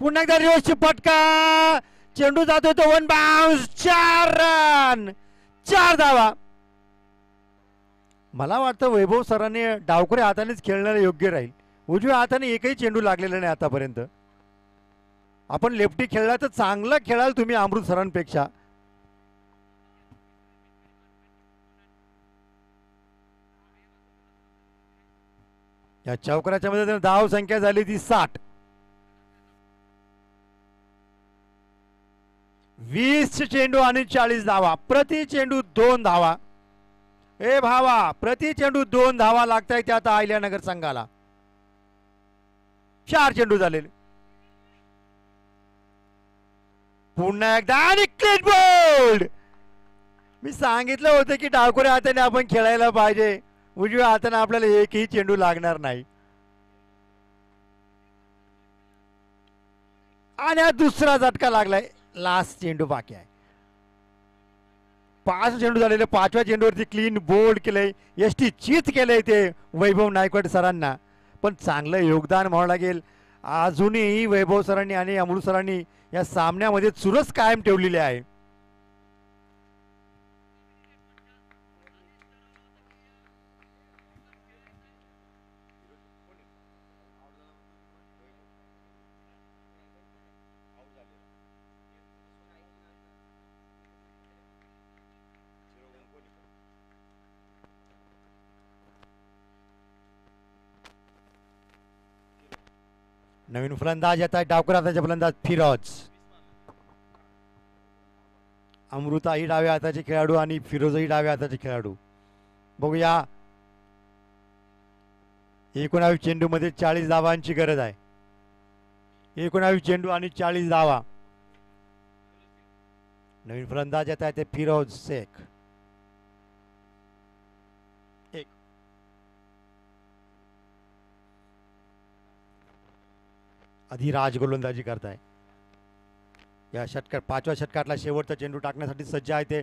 पुन्हा एकदा रिवर्सची फटका. चेंडू जातोय तो 1 बाउन्स. 4 रन, 4 धावा. मला वाटतं वैभव सरांनी डावखऱ्या हातानेच खेळण्याला योग्य राहील. उजव्या हाताने एकही चेंडू लागलेला नाही आतापर्यंत. आपण लेफ्टी खेळला तर चांगलं खेळाल तुम्ही अमृत सरांपेक्षा. या चौकाराच्या मध्ये धाव संख्या झाली ती 60. 20 चेंडू आणि 40 धावा. प्रति चेंडू 2 धावा. ए भावा, प्रति चेंडू 2 धावा लागतायत आता अहिल्यानगर संघाला. 4 चेंडू झालेले. पुन्हा एकदा आणि क्लीन बोल्ड. मी सांगितलं होतं की डावखऱ्या हाताने आपण खेळायला पाहिजे. उजव्या हाताने आपल्याला एकही चेंडू लागणार नाही. आणि हा दुसरा झटका लागलाय. लास्ट चेंडू बाकी आहे. 5 चेंडू झालेले. 5व्या चेंडूवरती क्लीन बोल्ड केलंय. एसटी चित केलंय ते वैभव नायकवाड सरांना. पण चांगलं योगदान म्हणावं लागेल. अजूनही वैभव सरांनी आणि अमृत सरांनी या सामन्यामध्ये चुरस कायम ठेवलेली आहे. नवीन फलंदाज येत आहे. डावखऱ्या फलंदाज फिरोज. अमृता ही डाव्या हाताचे खेळाडू आणि फिरोज ही डाव्या हाताचे खेळाडू. बघूया 19 चेंडू मध्ये 40 धावांची गरज आहे. 19 चेंडू आणि 40 धावा. नवीन फलंदाज येत आहे ते फिरोज शेख. अधिराज गोलंदाजी करताय. या षटकार 5व्या षटकातला शेवटचा चेंडू टाकण्यासाठी सज्ज आहे ते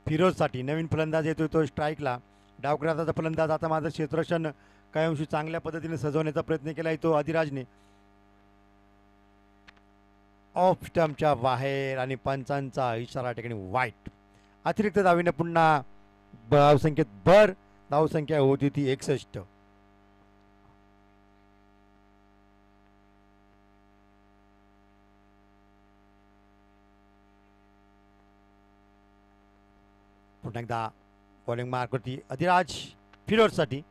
फिरोज साठी. नवीन फलंदाज येतोय तो स्ट्राईकला. डावखऱ्याचा फलंदाज आता माझं क्षेत्ररक्षण काही अंशी चांगल्या पद्धतीने सजवण्याचा प्रयत्न केलाय तो अधिराजने. ऑफ स्टंपच्या बाहेर आणि पंचांचा इशारा ठिकाणी वाईट. अतिरिक्त धावीने पुन्हा धावसंख्येत भर. धावसंख्या होती ती 61. पुन्हा एकदा बॉलिंग मार्कवरती अधिराज फिरोजसाठी.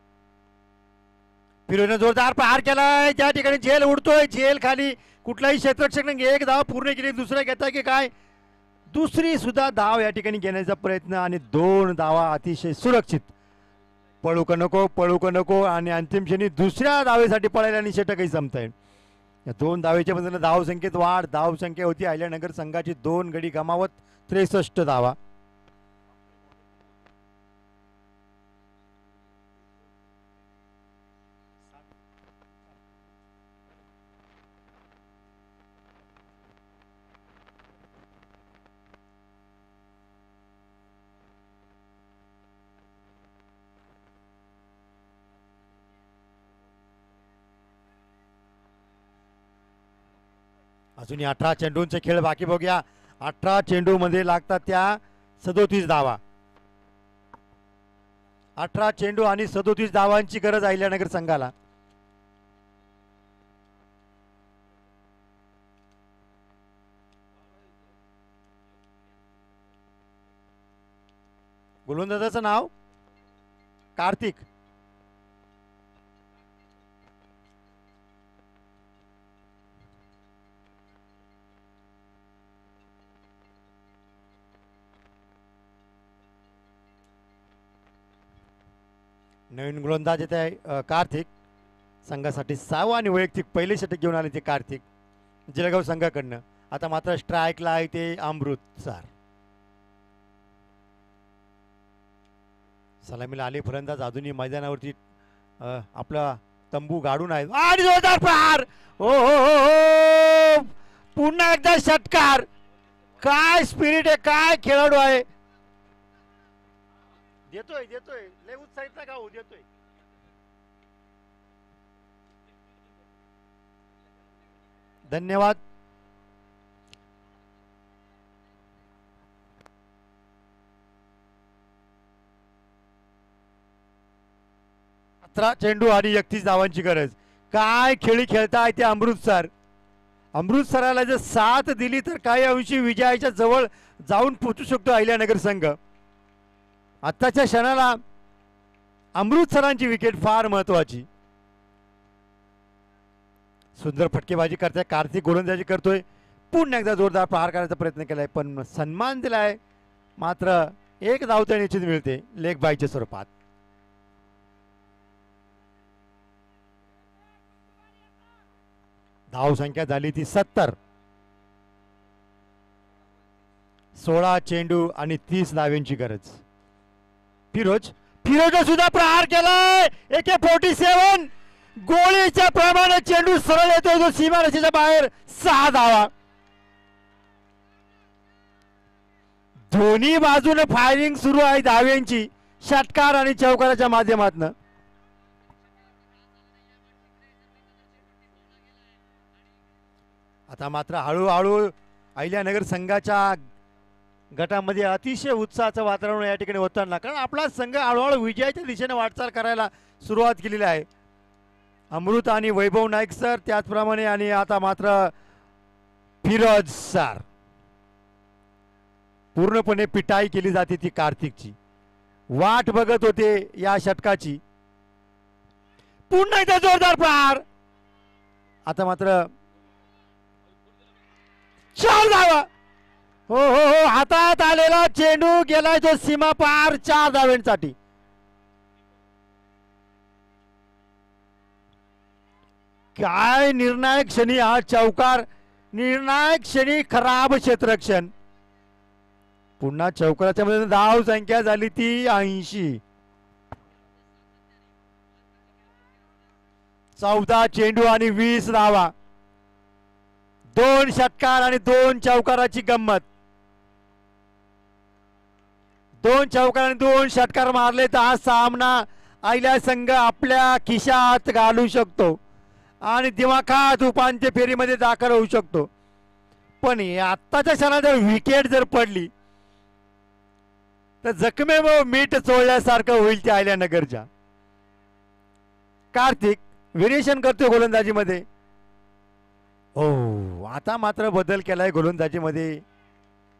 फिरोजने जोरदार प्रहार केलाय. त्या ठिकाणी झेल उडतोय. झेल खाली कुठलाही क्षेत्ररक्षक एक धाव पूर्ण केली. दुसऱ्या घेता की काय दुसरी सुद्धा धाव या ठिकाणी घेण्याचा प्रयत्न आणि 2 धावा अतिशय सुरक्षित. पळू का नको पळू का नको आणि अंतिम क्षणी दुसऱ्या धावेसाठी पळायला आणि षटकही जमतंय. या 2 धावेच्या बदल धावसंख्येत वाढ. धावसंख्या होती अहिल्यानगर संघाची 2 गडी गमावत 63 धावा. अजूनही 18 चेंडूंचे खेळ बाकी. बघूया 18 चेंडू मध्ये लागतात त्या 37 धावा. 18 चेंडू आणि 37 धावांची गरज अहिल्यानगर संघाला. गोलंदाजाचं नाव कार्तिक. नवीन गोलंदाज येत आहे कार्तिक. संघासाठी 6वा आणि वैयक्तिक पहिले षटक घेऊन आले ते कार्तिक जळगाव संघाकडनं. आता मात्र स्ट्राईकला आहे ते अमृतसर. सलामीला आले फलंदाज. अजूनही मैदानावरती आपला तंबू गाडून आहे आणि जोरदार प्रहार. हो हो हो पुन्हा एकदा षटकार. काय स्पिरिट आहे काय खेळाडू आहे. देतोय देतोय लय उत्साहित का हो देतोय. धन्यवाद. चेंडू आणि 31 धावांची गरज. काय खेळी खेळताय ते अमृतसर. अमृतसराला जर साथ दिली तर काही अंशी विजयाच्या जवळ जाऊन पोहोचू शकतो अहिल्यानगर संघ. आत्ताच्या क्षणाला अमृतसरांची विकेट फार महत्वाची. सुंदर फटकेबाजी करताय कार्तिक. गोलंदाजी करतोय. पुन्हा एकदा जोरदार प्रहार करायचा प्रयत्न केलाय पण सन्मान दिलाय. मात्र 1 धाव तर निश्चित मिळते लेग बायच्या स्वरूपात. धाव संख्या झाली ती 70. 16 चेंडू आणि 30 धाव्यांची गरज. फिरोज सुद्धा प्रहार केलाय. AK-47 गोळीच्या प्रमाणे चेंडू सरळ येतोय जो सीमारेषेच्या बाहेर. 6 धावा. दोन्ही बाजूने फायरिंग सुरू आहे धाव्यांची षटकार आणि चौकाराच्या माध्यमातून. आता मात्र हळूहळू अहिल्यानगर संघाच्या गटामध्ये अतिशय उत्साहाचं वातावरण या ठिकाणी होताना कारण आपला संघ हळूहळू विजयाच्या दिशेने वाटचाल करायला सुरुवात केलेली आहे. अमृत आणि वैभव नाईक सर त्याचप्रमाणे आणि आता मात्र फिरोज सर. पूर्णपणे पिटाई केली जाते ती कार्तिकची. वाट बघत होते या षटकाची. पुन्हा एकदा जोरदार प्रहार. आता मात्र 4 धावा. हो हो हो हातात आलेला चेंडू गेलाय तो सीमा पार 4 धावांसाठी. काय निर्णायक क्षणी हा चौकार. निर्णायक क्षणी खराब क्षेत्ररक्षण. पुन्हा चौकाराच्या मध्ये धाव संख्या झाली ती 80. 14 चेंडू आणि 20 धावा. 2 षटकार आणि 2 चौकाराची गंमत. 2 चौकार आणि 2 षटकार मारले तर हा सामना आयल्या संघ आपल्या खिशात घालू शकतो आणि दिमाखात उपांत्य फेरीमध्ये दाखल होऊ शकतो. पण आत्ताच्या क्षणात जर विकेट जर पडली तर जखमे व मीठ चोळल्यासारखं होईल त्या आयल्यानगरच्या. कार्तिक व्हेरिएशन करतोय गोलंदाजीमध्ये. हो, आता मात्र बदल केलाय गोलंदाजीमध्ये.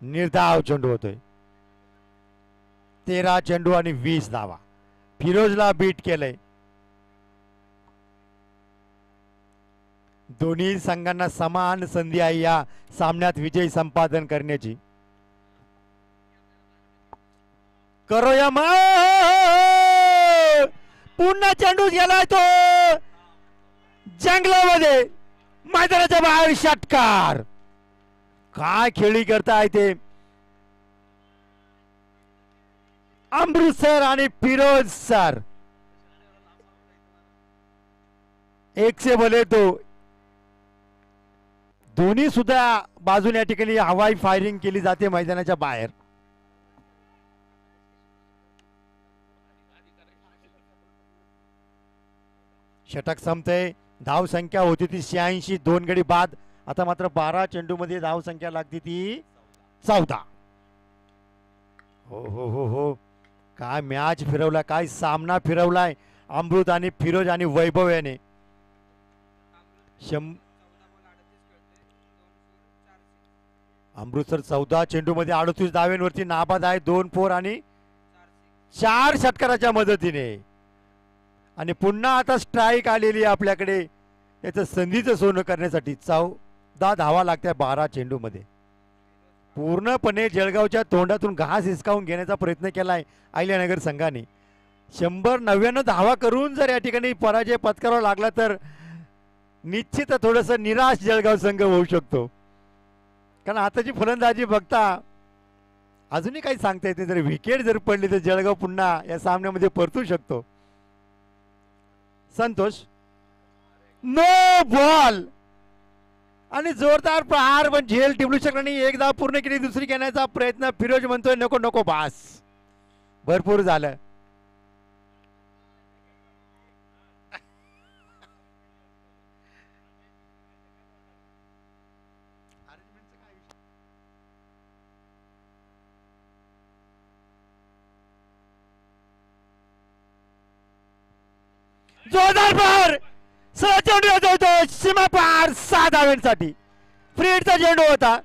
निर्धाव चेंडू होतोय. 13 चेंडू आणि 20 धावा. फिरोजला बीट केलंय. दोन्ही संघांना समान संधी आहे या सामन्यात विजय संपादन करण्याची. करूया पुन्हा चेंडू गेलाय तो जंगलामध्ये. मैदानाच्या बाहेर षटकार. काय खेळी करताय ते अमृतसर आणि फिरोज सर. एक से बोले तो दोन्ही सुद्धा बाजूने या ठिकाणी हवाई फायरिंग केली जाते मैदानाच्या बाहेर. षटक संपते. धाव संख्या होती ती 86, 2 गडी बाद. आता मात्र 12 चेंडू मध्ये धाव संख्या लागते ती 14. हो हो हो हो, काय मॅच फिरवला, काय सामना फिरवलाय अमृत आणि फिरोज आणि वैभव याने. अमृतसर 14 चेंडू मध्ये 38 धावेंवरती नाबाद आहे. 2 4 आणि 4 षटकाराच्या मदतीने. आणि पुन्हा आता स्ट्राईक आलेली आहे आपल्याकडे याचं संधीचं सोनं करण्यासाठी. 14 धावा लागत्या 12 चेंडू मध्ये. पूर्णपणे जळगावच्या तोंडातून घास हिसकावून घेण्याचा प्रयत्न केलाय अहिल्यानगर संघाने. 199 धावा करून जर या ठिकाणी पराजय पत्करावा लागला तर निश्चित थोडस निराश जळगाव संघ होऊ शकतो. कारण आताची फलंदाजी बघता अजूनही काही सांगता येते. जर विकेट जर पडली तर जळगाव पुन्हा या सामन्यामध्ये परतू शकतो. संतोष नो बॉल आणि जोरदार प्रहार पण झेल टिपलू शकला नाही. एक धाव पूर्ण केली. दुसरी घेण्याचा प्रयत्न. फिरोज म्हणतोय नको नको बास, भरपूर झालं. जोरदार प्रहार. चेंडू होतो सीमा पार 6 धावांसाठी. फ्रीडचा चेंडू होता.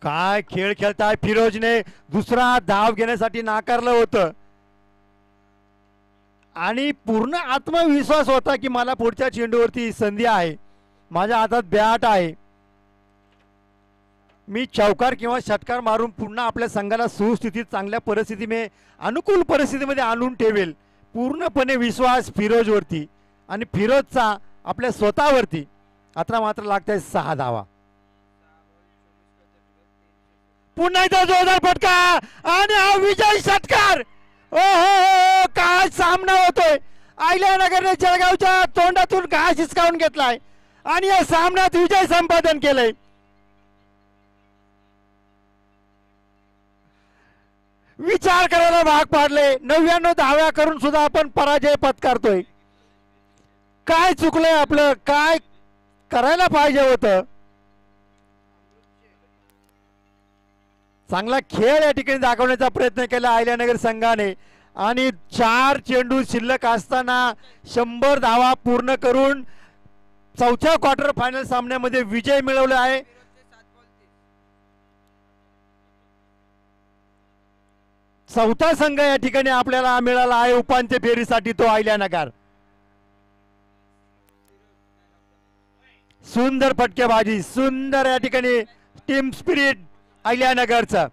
काय खेळ खेळताय फिरोजने. दुसरा धाव घेण्यासाठी नाकारलं होतं आणि पूर्ण आत्मविश्वास होता की मला पुढच्या चेंडूवरती संधी आहे, माझ्या हातात बॅट आहे, मी चौकार किंवा षटकार मारून पुन्हा आपल्या संघाला सुस्थितीत चांगल्या परिस्थितीमध्ये अनुकूल परिस्थितीमध्ये आणून ठेवेल. पूर्णपणे विश्वास फिरोजवरती आणि फिरोजचा आपल्या स्वतःवरती. आता मात्र लागतंय 6 धावा. पुन्हा एकदा जोरदार फटका आणि हा विजय षटकार. ओहो, काय सामना होतोय. अहिल्यानगरने जळगावच्या तोंडातून घास हिसकावून घेतलाय आणि या सामन्यात विजय संपादन केलंय. विचार करायला भाग पाडले. 99 धाव्या करून सुद्धा आपण पराजय पत्करतोय. काय चुकलंय आपलं, काय करायला पाहिजे होतं. चांगला खेळ या ठिकाणी दाखवण्याचा प्रयत्न केला अहिल्यानगर संघाने आणि 4 चेंडू शिल्लक असताना 100 धावा पूर्ण करून चौथ्या क्वार्टर फायनल सामन्यामध्ये विजय मिळवला आहे. चौथा संघ या ठिकाणी आपल्याला मिळाला आहे उपांत्य फेरीसाठी, तो अहिल्यानगर. सुंदर फटकेबाजी, सुंदर या ठिकाणी टीम स्पिरिट अहिल्यानगरचा.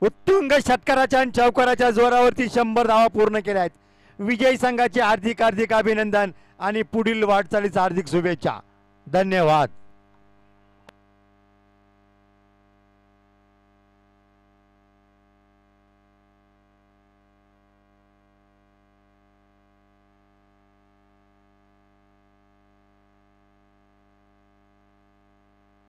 उत्तुंग षटकाराच्या आणि चौकाराच्या जोरावरती 100 धावा पूर्ण केल्या आहेत. विजयी संघाचे हार्दिक हार्दिक अभिनंदन आणि पुढील वाटचालीस हार्दिक शुभेच्छा. धन्यवाद.